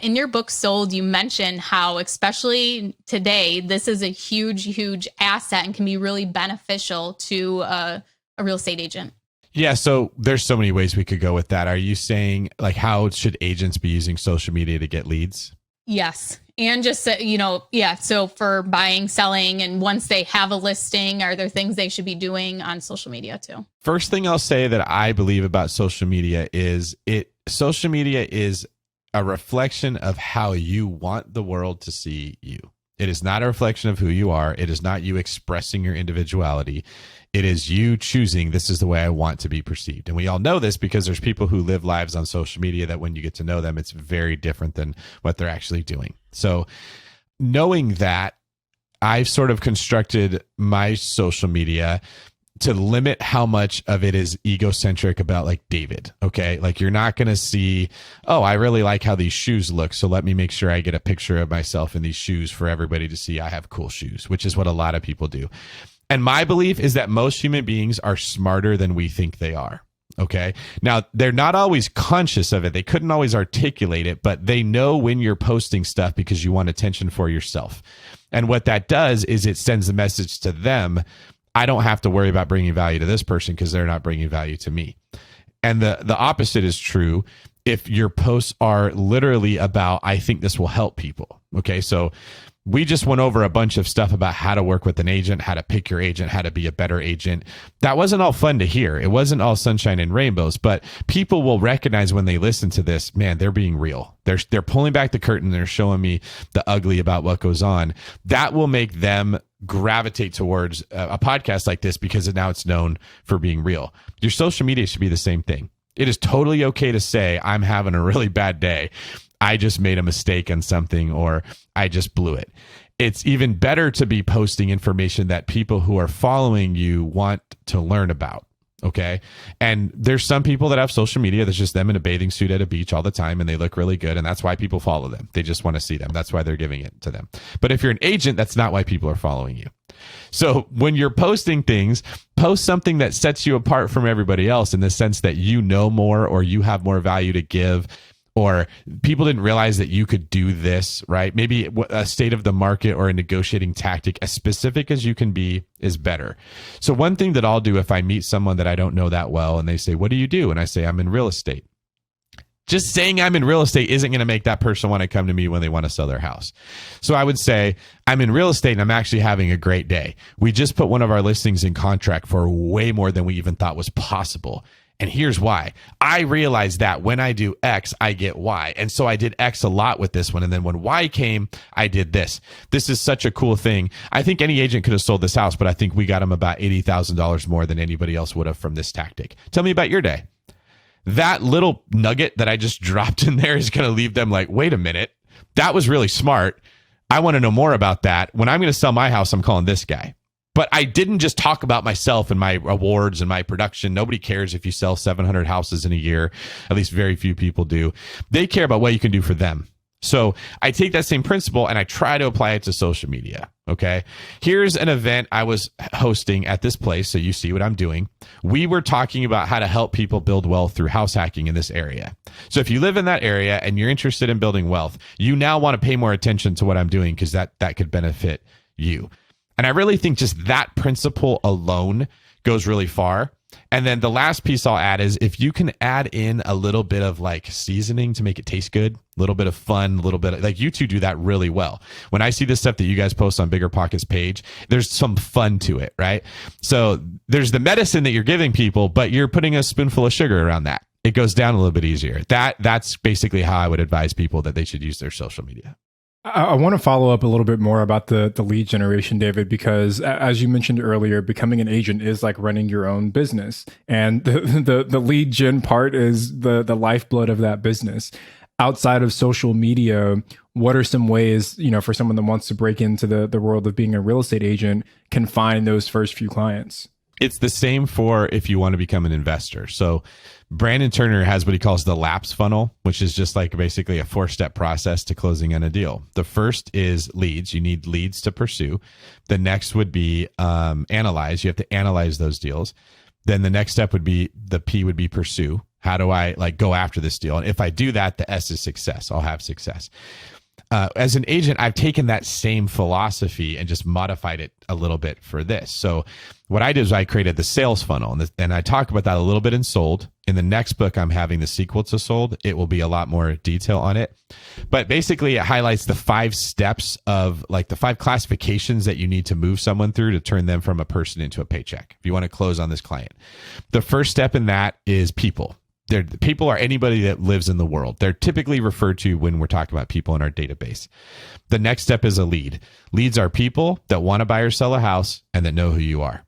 In your book, Sold, you mentioned how, especially today, this is a huge, huge asset and can be really beneficial to a real estate agent. Yeah, so there's so many ways we could go with that. Are you saying, like, how should agents be using social media to get leads? Yes. And just, so for buying, selling, and once they have a listing, are there things they should be doing on social media too? First thing I'll say that I believe about social media is social media is a reflection of how you want the world to see you. It is not a reflection of who you are. It is not you expressing your individuality. It is you choosing, this is the way I want to be perceived. And we all know this because there's people who live lives on social media that when you get to know them, it's very different than what they're actually doing. So knowing that, I've sort of constructed my social media to limit how much of it is egocentric about, like, David. Okay. Like, you're not going to see, oh, I really like how these shoes look, so let me make sure I get a picture of myself in these shoes for everybody to see I have cool shoes, which is what a lot of people do. And my belief is that most human beings are smarter than we think they are. Okay. Now, they're not always conscious of it. They couldn't always articulate it, but they know when you're posting stuff because you want attention for yourself. And what that does is it sends a message to them. I don't have to worry about bringing value to this person because they're not bringing value to me. And the opposite is true if your posts are literally about, I think this will help people. Okay. So we just went over a bunch of stuff about how to work with an agent, how to pick your agent, how to be a better agent. That wasn't all fun to hear. It wasn't all sunshine and rainbows, but people will recognize when they listen to this, man, they're being real. They're pulling back the curtain. They're showing me the ugly about what goes on. That will make them gravitate towards a podcast like this because now it's known for being real. Your social media should be the same thing. It is totally okay to say, I'm having a really bad day. I just made a mistake on something, or I just blew it. It's even better to be posting information that people who are following you want to learn about. Okay. And there's some people that have social media that's just them in a bathing suit at a beach all the time, and they look really good. And that's why people follow them. They just want to see them. That's why they're giving it to them. But if you're an agent, that's not why people are following you. So when you're posting things, post something that sets you apart from everybody else in the sense that you know more, or you have more value to give, or people didn't realize that you could do this, right? Maybe a state of the market or a negotiating tactic, as specific as you can be, is better. So one thing that I'll do if I meet someone that I don't know that well and they say, what do you do? And I say, I'm in real estate. Just saying I'm in real estate isn't going to make that person want to come to me when they want to sell their house. So I would say, I'm in real estate and I'm actually having a great day. We just put one of our listings in contract for way more than we even thought was possible. And here's why. I realized that when I do X, I get Y. And so I did X a lot with this one. And then when Y came, I did this. This is such a cool thing. I think any agent could have sold this house, but I think we got him about $80,000 more than anybody else would have from this tactic. Tell me about your day. That little nugget that I just dropped in there is going to leave them like, wait a minute, that was really smart. I want to know more about that. When I'm going to sell my house, I'm calling this guy. But I didn't just talk about myself and my awards and my production. Nobody cares if you sell 700 houses in a year. At least very few people do. They care about what you can do for them. So I take that same principle and I try to apply it to social media. Okay. Here's an event I was hosting at this place. So you see what I'm doing. We were talking about how to help people build wealth through house hacking in this area. So if you live in that area and you're interested in building wealth, you now want to pay more attention to what I'm doing because that could benefit you. And I really think just that principle alone goes really far. And then the last piece I'll add is if you can add in a little bit of like seasoning to make it taste good, a little bit of fun, a little bit of, like you two do that really well. When I see the stuff that you guys post on Bigger Pockets page, there's some fun to it, right? So there's the medicine that you're giving people, but you're putting a spoonful of sugar around that. It goes down a little bit easier. That's basically how I would advise people that they should use their social media. I want to follow up a little bit more about the lead generation, David, because as you mentioned earlier, becoming an agent is like running your own business. And the lead gen part is the lifeblood of that business. Outside of social media, what are some ways, for someone that wants to break into the world of being a real estate agent can find those first few clients? It's the same for if you want to become an investor. So Brandon Turner has what he calls the LAPS funnel, which is just like basically a 4-step process to closing on a deal. The first is leads. You need leads to pursue. The next would be analyze. You have to analyze those deals. Then the next step would be the P would be pursue. How do I like go after this deal? And if I do that, the S is success. I'll have success. As an agent, I've taken that same philosophy and just modified it a little bit for this. So what I did is I created the sales funnel, and I talk about that a little bit in Sold. In the next book, I'm having the sequel to Sold. It will be a lot more detail on it. But basically, it highlights the 5 steps of like the 5 classifications that you need to move someone through to turn them from a person into a paycheck if you want to close on this client. The first step in that is people. People are anybody that lives in the world. They're typically referred to when we're talking about people in our database. The next step is a lead. Leads are people that want to buy or sell a house and that know who you are.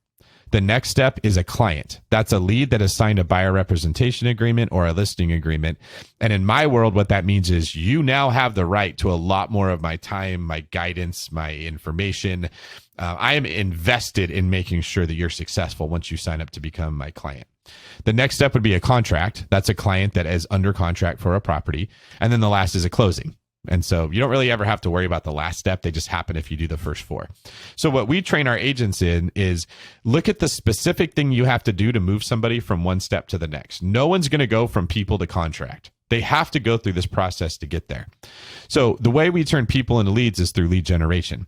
The next step is a client. That's a lead that has signed a buyer representation agreement or a listing agreement. And in my world, what that means is you now have the right to a lot more of my time, my guidance, my information. I am invested in making sure that you're successful once you sign up to become my client. The next step would be a contract. That's a client that is under contract for a property. And then the last is a closing. And so you don't really ever have to worry about the last step. They just happen if you do the first 4. So what we train our agents in is look at the specific thing you have to do to move somebody from one step to the next. No one's going to go from people to contract. They have to go through this process to get there. So the way we turn people into leads is through lead generation.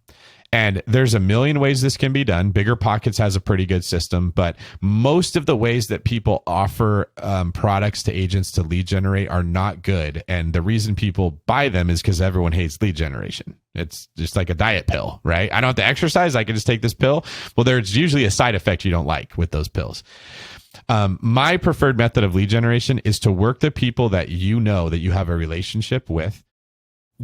And there's a million ways this can be done. Bigger Pockets has a pretty good system, but most of the ways that people offer products to agents to lead generate are not good. And the reason people buy them is because everyone hates lead generation. It's just like a diet pill, right? I don't have to exercise. I can just take this pill. Well, there's usually a side effect you don't like with those pills. My preferred method of lead generation is to work the people that you know that you have a relationship with.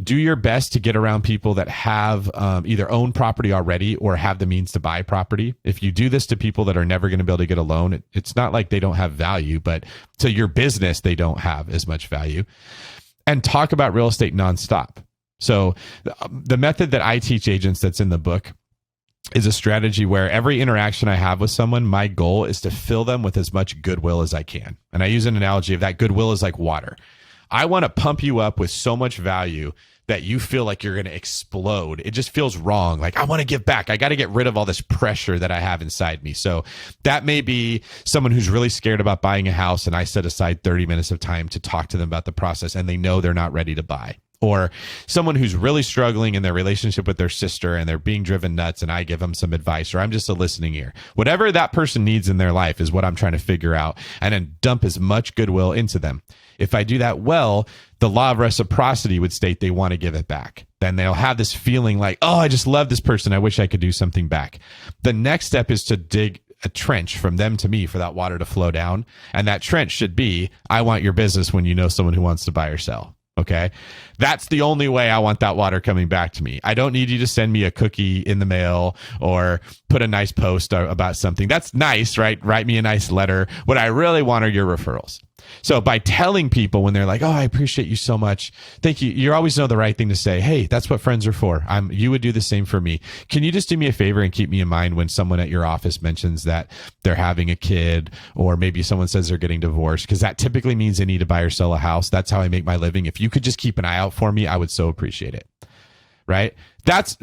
Do your best to get around people that have either own property already or have the means to buy property. If you do this to people that are never going to be able to get a loan, it's not like they don't have value, but to your business, they don't have as much value. And talk about real estate nonstop. So the method that I teach agents that's in the book is a strategy where every interaction I have with someone, my goal is to fill them with as much goodwill as I can. And I use an analogy of that goodwill is like water. I want to pump you up with so much value that you feel like you're going to explode. It just feels wrong. Like I want to give back. I got to get rid of all this pressure that I have inside me. So that may be someone who's really scared about buying a house, and I set aside 30 minutes of time to talk to them about the process, and they know they're not ready to buy. Or someone who's really struggling in their relationship with their sister and they're being driven nuts, and I give them some advice, or I'm just a listening ear. Whatever that person needs in their life is what I'm trying to figure out, and then dump as much goodwill into them. If I do that well, the law of reciprocity would state they want to give it back. Then they'll have this feeling like, oh, I just love this person. I wish I could do something back. The next step is to dig a trench from them to me for that water to flow down. And that trench should be, I want your business when you know someone who wants to buy or sell. Okay. That's the only way I want that water coming back to me. I don't need you to send me a cookie in the mail or put a nice post about something. That's nice, right? Write me a nice letter. What I really want are your referrals. So by telling people when they're like, oh, I appreciate you so much. Thank you. You always know the right thing to say. Hey, that's what friends are for. You would do the same for me. Can you just do me a favor and keep me in mind when someone at your office mentions that they're having a kid, or maybe someone says they're getting divorced? Because that typically means they need to buy or sell a house. That's how I make my living. If you could just keep an eye out for me, I would so appreciate it. Right? That's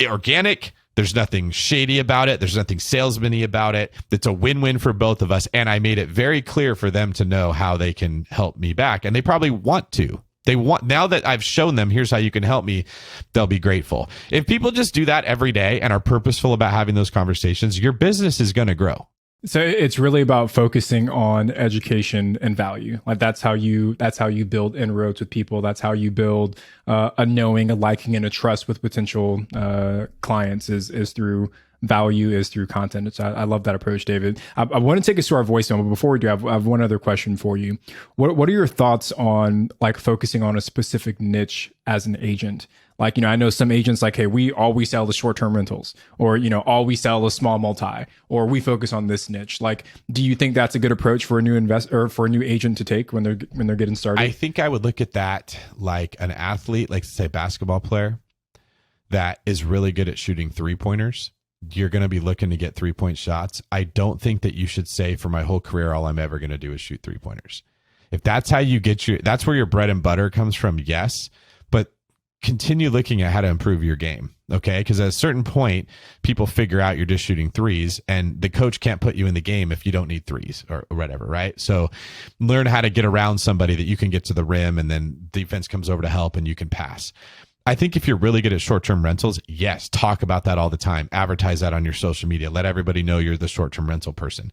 organic. There's nothing shady about it. There's nothing salesman-y about it. It's a win-win for both of us. And I made it very clear for them to know how they can help me back. And they probably want to. Now that I've shown them, here's how you can help me, they'll be grateful. If people just do that every day and are purposeful about having those conversations, your business is going to grow. So it's really about focusing on education and value. Like that's how you build inroads with people. That's how you build a knowing, a liking, and a trust with potential clients is through value, is through content. So I love that approach, David. I want to take us to our voicemail, but before we do, I have one other question for you. What are your thoughts on like focusing on a specific niche as an agent? Like, I know some agents like, hey, all we sell is short-term rentals, or, all we sell is small multi, or we focus on this niche. Like, do you think that's a good approach for a new investor or for a new agent to take when they're getting started? I think I would look at that like an athlete, like say basketball player that is really good at shooting 3-pointers. You're going to be looking to get 3-point shots. I don't think that you should say for my whole career, all I'm ever going to do is shoot 3-pointers. If that's how you that's where your bread and butter comes from. Yes. But continue looking at how to improve your game. Okay. Because at a certain point, people figure out you're just shooting threes, and the coach can't put you in the game if you don't need threes or whatever. Right. So learn how to get around somebody that you can get to the rim, and then defense comes over to help and you can pass. I think if you're really good at short-term rentals, yes, talk about that all the time. Advertise that on your social media. Let everybody know you're the short-term rental person.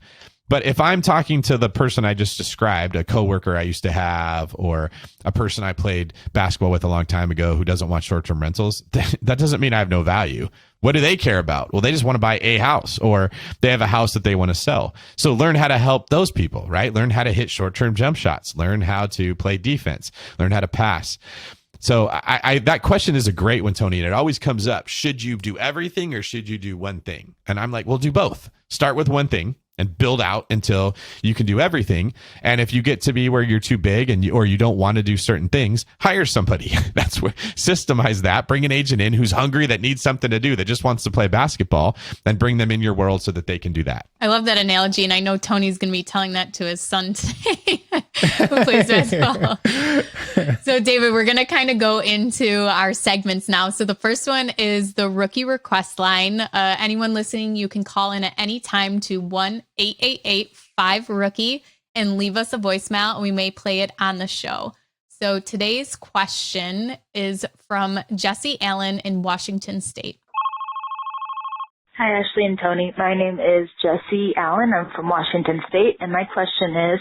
But if I'm talking to the person I just described, a coworker I used to have, or a person I played basketball with a long time ago who doesn't want short-term rentals, that doesn't mean I have no value. What do they care about? Well, they just want to buy a house, or they have a house that they want to sell. So learn how to help those people, right? Learn how to hit short-term jump shots. Learn how to play defense. Learn how to pass. So I that question is a great one, Tony, and it always comes up. Should you do everything or should you do one thing? And I'm like, well, do both. Start with one thing and build out until you can do everything. And if you get to be where you're too big or you don't want to do certain things, hire somebody. That's where systemize that. Bring an agent in who's hungry, that needs something to do, that just wants to play basketball, then bring them in your world so that they can do that. I love that analogy. And I know Tony's going to be telling that to his son today who plays basketball. So David, we're going to kind of go into our segments now. So the first one is the rookie request line. Anyone listening, you can call in at any time to 1-888-5-ROOKIE and leave us a voicemail, and we may play it on the show. So today's question is from Jesse Allen in Washington State. Hi, Ashley and Tony. My name is Jesse Allen. I'm from Washington State, and my question is,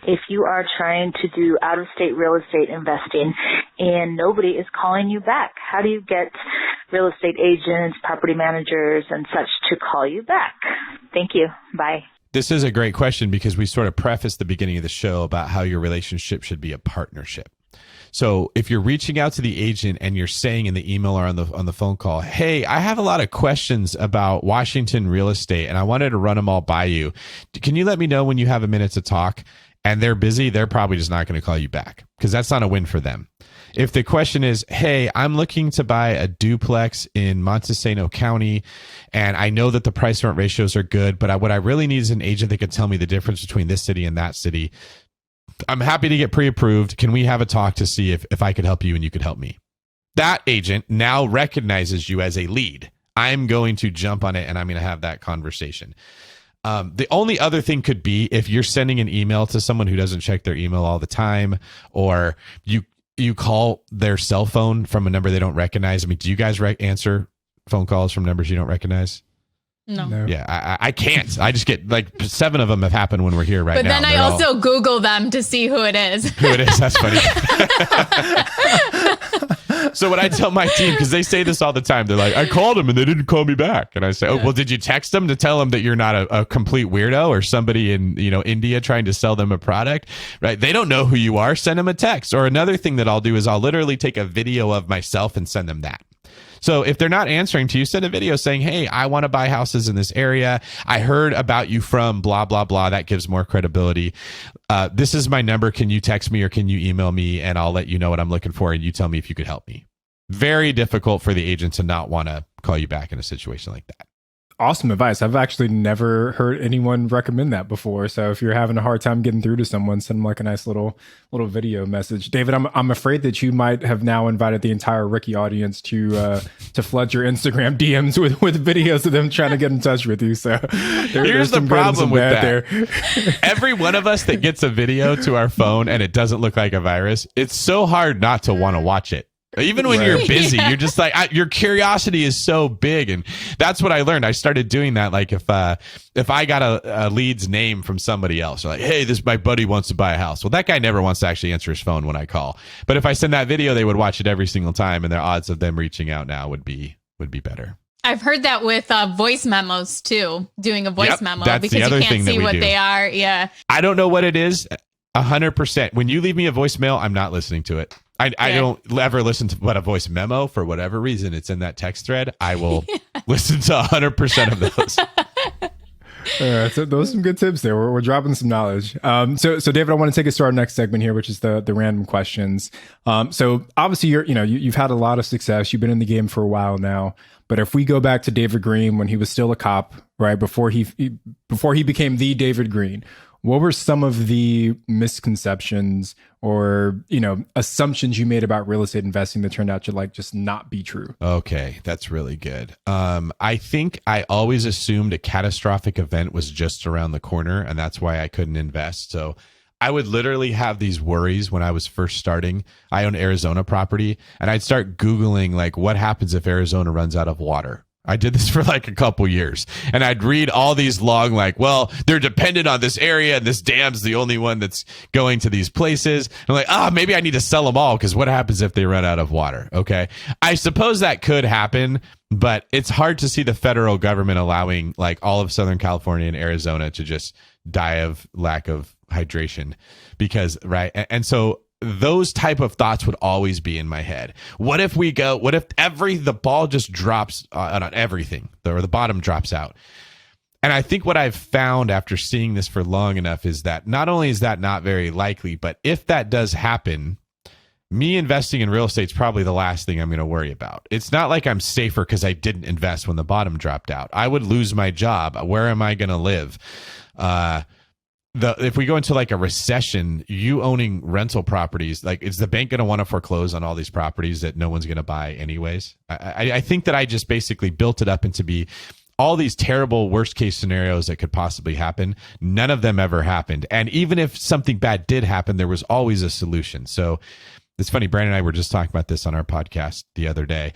if you are trying to do out-of-state real estate investing and nobody is calling you back, how do you get real estate agents, property managers, and such to call you back? Thank you. Bye. This is a great question because we sort of prefaced the beginning of the show about how your relationship should be a partnership. So if you're reaching out to the agent and you're saying in the email or on the phone call, hey, I have a lot of questions about Washington real estate and I wanted to run them all by you. Can you let me know when you have a minute to talk? And they're busy, they're probably just not going to call you back because that's not a win for them. If the question is, hey, I'm looking to buy a duplex in Montesano County, and I know that the price rent ratios are good, but what I really need is an agent that can tell me the difference between this city and that city. I'm happy to get pre-approved. Can we have a talk to see if I could help you and you could help me? That agent now recognizes you as a lead. I'm going to jump on it and I'm going to have that conversation. The only other thing could be if you're sending an email to someone who doesn't check their email all the time, or you call their cell phone from a number they don't recognize. I mean, do you guys answer phone calls from numbers you don't recognize? No. Yeah, I can't. I just get like 7 of them have happened when we're here right now. But then I also Google them to see who it is. Who it is. That's funny. So when I tell my team, because they say this all the time, they're like, I called them and they didn't call me back. And I say, oh, well, did you text them to tell them that you're not a complete weirdo or somebody in, India trying to sell them a product, right? They don't know who you are. Send them a text. Or another thing that I'll do is I'll literally take a video of myself and send them that. So if they're not answering to you, send a video saying, hey, I want to buy houses in this area. I heard about you from blah, blah, blah. That gives more credibility. This is my number. Can you text me or can you email me? And I'll let you know what I'm looking for. And you tell me if you could help me. Very difficult for the agent to not want to call you back in a situation like that. Awesome advice. I've actually never heard anyone recommend that before. So if you're having a hard time getting through to someone, send them like a nice little video message. David, I'm afraid that you might have now invited the entire Ricky audience to flood your Instagram DMs with videos of them trying to get in touch with you. So here's the problem with that. There. Every one of us that gets a video to our phone and it doesn't look like a virus, it's so hard not to want to watch it. Even when you're busy, you're just like, your curiosity is so big. And that's what I learned. I started doing that. Like if I got a lead's name from somebody else, like, hey, my buddy wants to buy a house. Well, that guy never wants to actually answer his phone when I call. But if I send that video, they would watch it every single time. And their odds of them reaching out now would be better. I've heard that with voice memos too, doing a voice memo that's because the other you can't thing see what do. they are. Yeah. I don't know what it is. 100%. When you leave me a voicemail, I'm not listening to it. I don't ever listen to a voice memo for whatever reason. It's in that text thread. I will listen to 100% of those. So those are some good tips there. We're dropping some knowledge. So David, I want to take us to our next segment here, which is the random questions. So obviously you've had a lot of success. You've been in the game for a while now. But if we go back to David Green when he was still a cop, right before he became the David Green, what were some of the misconceptions or, assumptions you made about real estate investing that turned out to just not be true? Okay, that's really good. I think I always assumed a catastrophic event was just around the corner, and that's why I couldn't invest. So I would literally have these worries when I was first starting. I own Arizona property, and I'd start Googling, like, what happens if Arizona runs out of water? I did this for like a couple years, and I'd read all these long, like, well, they're dependent on this area and this dam's the only one that's going to these places. And I'm like, maybe I need to sell them all because what happens if they run out of water? Okay. I suppose that could happen, but it's hard to see the federal government allowing like all of Southern California and Arizona to just die of lack of hydration because, right. And so those type of thoughts would always be in my head. What if the ball just drops on everything, or the bottom drops out? And I think what I've found after seeing this for long enough is that not only is that not very likely, but if that does happen, me investing in real estate is probably the last thing I'm going to worry about. It's not like I'm safer because I didn't invest when the bottom dropped out. I would lose my job. Where am I going to live? If we go into like a recession, you owning rental properties, like, is the bank going to want to foreclose on all these properties that no one's going to buy anyways? I think that I just basically built it up into be all these terrible worst case scenarios that could possibly happen. None of them ever happened. And even if something bad did happen, there was always a solution. So it's funny, Brandon and I were just talking about this on our podcast the other day.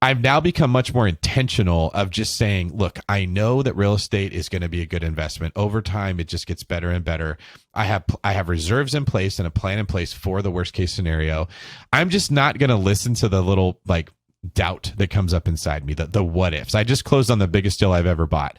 I've now become much more intentional of just saying, look, I know that real estate is going to be a good investment. Over time, it just gets better and better. I have reserves in place and a plan in place for the worst case scenario. I'm just not going to listen to the little like doubt that comes up inside me, the what ifs. I just closed on the biggest deal I've ever bought.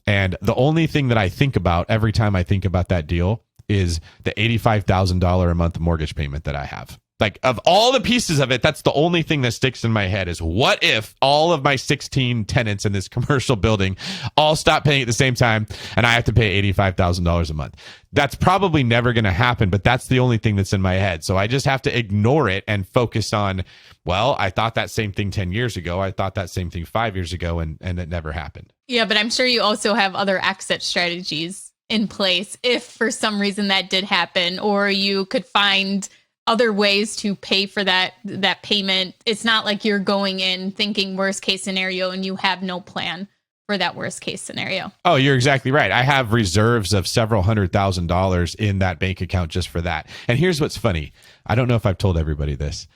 And the only thing that I think about every time I think about that deal is the $85,000 a month mortgage payment that I have. Like, of all the pieces of it, that's the only thing that sticks in my head is what if all of my 16 tenants in this commercial building all stop paying at the same time and I have to pay $85,000 a month? That's probably never going to happen, but that's the only thing that's in my head. So I just have to ignore it and focus on, well, I thought that same thing 10 years ago. I thought that same thing 5 years ago, and it never happened. Yeah, but I'm sure you also have other exit strategies in place if for some reason that did happen, or you could find other ways to pay for that payment. It's not like you're going in thinking worst case scenario and you have no plan for that worst case scenario. Oh, you're exactly right. I have reserves of several $100,000 in that bank account just for that. And here's what's funny. I don't know if I've told everybody this.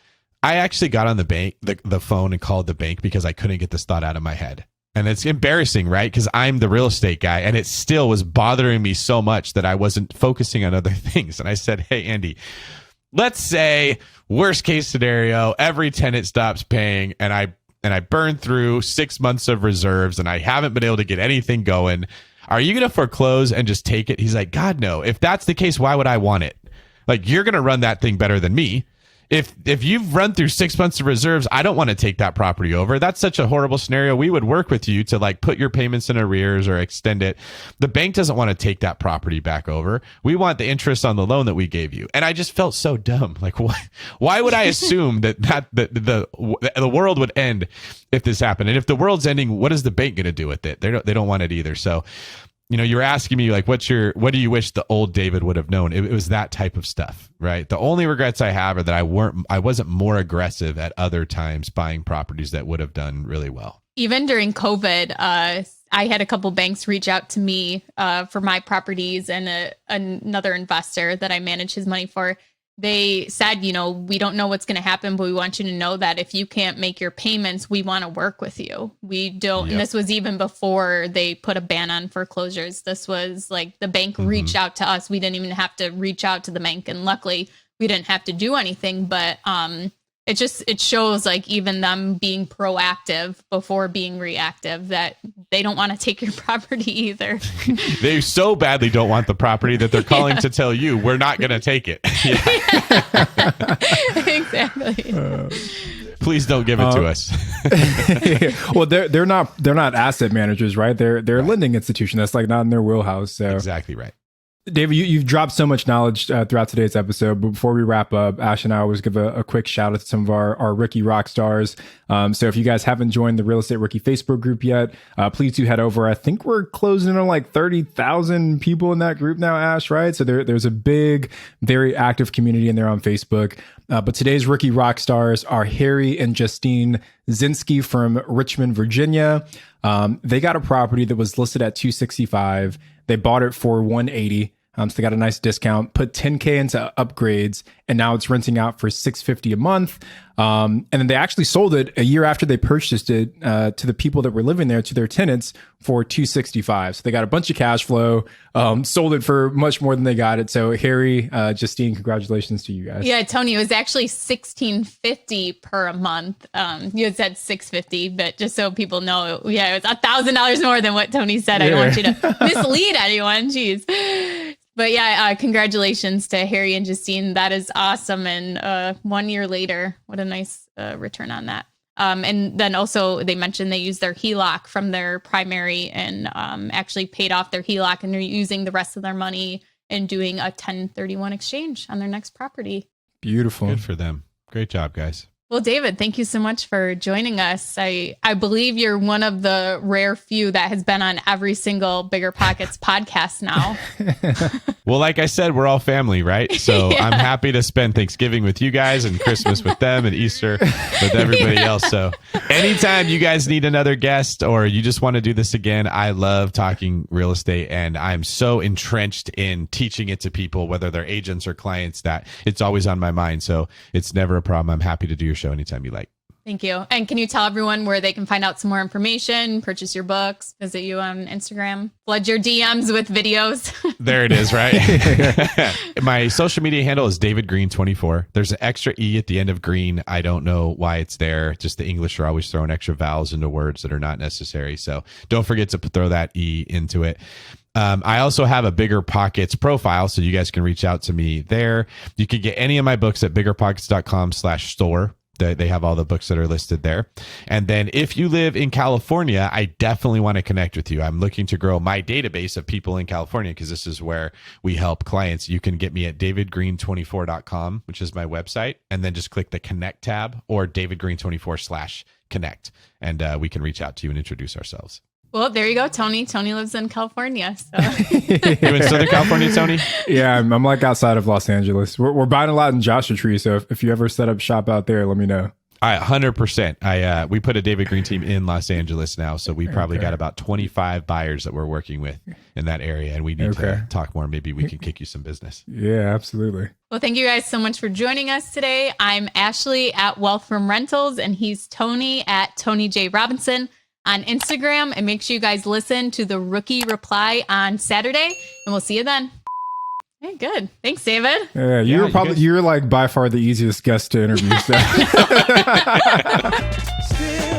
I actually got on the phone and called the bank because I couldn't get this thought out of my head. And it's embarrassing, right? Because I'm the real estate guy, and it still was bothering me so much that I wasn't focusing on other things. And I said, hey, Andy, let's say worst case scenario, every tenant stops paying and I burn through 6 months of reserves and I haven't been able to get anything going. Are you going to foreclose and just take it? He's like, God, no. If that's the case, why would I want it? Like, you're going to run that thing better than me. If you've run through 6 months of reserves, I don't want to take that property over. That's such a horrible scenario. We would work with you to like put your payments in arrears or extend it. The bank doesn't want to take that property back over. We want the interest on the loan that we gave you. And I just felt so dumb. Like, why would I assume that the world would end if this happened? And if the world's ending, what is the bank going to do with it? They don't want it either. So, you're asking me like, what do you wish the old David would have known? It was that type of stuff, right? The only regrets I have are that I wasn't more aggressive at other times buying properties that would have done really well. Even during COVID, I had a couple banks reach out to me for my properties, and another investor that I manage his money for. They said, we don't know what's going to happen, but we want you to know that if you can't make your payments, we want to work with you. We don't. Yep. And this was even before they put a ban on foreclosures. This was like the bank reached out to us. We didn't even have to reach out to the bank. And luckily we didn't have to do anything. But it shows like even them being proactive before being reactive, that they don't want to take your property either. They so badly don't want the property that they're calling to tell you we're not going to take it. Exactly. Please don't give it to us. Well, they're not asset managers, right? They're a lending institution. That's like not in their wheelhouse. So exactly right. David, you've dropped so much knowledge throughout today's episode. But before we wrap up, Ash and I always give a quick shout out to some of our rookie rock stars. So if you guys haven't joined the Real Estate Rookie Facebook group yet, please do head over. I think we're closing in on like 30,000 people in that group now, Ash, right? So there's a big, very active community in there on Facebook. But today's rookie rock stars are Harry and Justine Zinsky from Richmond, Virginia. They got a property that was listed at $265. They bought it for $180. So they got a nice discount, put $10K into upgrades, and now it's renting out for $650 a month. And then they actually sold it a year after they purchased it to the people that were living there, to their tenants, for $265. So they got a bunch of cash flow, sold it for much more than they got it. So Harry, Justine, congratulations to you guys. Yeah, Tony, it was actually $1,650 per month. You had said $650, but just so people know, yeah, it was $1,000 more than what Tony said. I don't want you to mislead anyone. Jeez. But yeah, congratulations to Harry and Justine. That is awesome. And 1 year later, what a nice return on that. And then also they mentioned they used their HELOC from their primary and actually paid off their HELOC, and they're using the rest of their money and doing a 1031 exchange on their next property. Beautiful. Good for them. Great job, guys. Well, David, thank you so much for joining us. I believe you're one of the rare few that has been on every single Bigger Pockets podcast now. Well, like I said, we're all family, right? So yeah. I'm happy to spend Thanksgiving with you guys and Christmas with them and Easter with everybody else. So anytime you guys need another guest or you just want to do this again, I love talking real estate, and I'm so entrenched in teaching it to people, whether they're agents or clients, that it's always on my mind. So it's never a problem. I'm happy to do your show anytime you like. Thank you. And can you tell everyone where they can find out some more information, purchase your books, visit you on Instagram, flood your DMs with videos? There it is, right? My social media handle is David Green 24. There's an extra E at the end of Green. I don't know why it's there. Just the English are always throwing extra vowels into words that are not necessary. So don't forget to throw that E into it. I also have a Bigger Pockets profile, so you guys can reach out to me there. You can get any of my books at biggerpockets.com/store. They have all the books that are listed there. And then if you live in California, I definitely want to connect with you. I'm looking to grow my database of people in California because this is where we help clients. You can get me at davidgreen24.com, which is my website, and then just click the Connect tab, or davidgreen24/connect, and we can reach out to you and introduce ourselves. Well, there you go, Tony. Tony lives in California. So. You in Southern California, Tony? Yeah, I'm like outside of Los Angeles. We're buying a lot in Joshua Tree, so if you ever set up shop out there, let me know. 100%. We put a David Green team in Los Angeles now, so we probably got about 25 buyers that we're working with in that area, and we need to talk more. Maybe we can kick you some business. Yeah, absolutely. Well, thank you guys so much for joining us today. I'm Ashley at Wealth from Rentals, and he's Tony at Tony J. Robinson on Instagram. And make sure you guys listen to the Rookie Reply on Saturday, and we'll see you then. Hey, good. Thanks, David. Yeah, you're like by far the easiest guest to interview. So. Still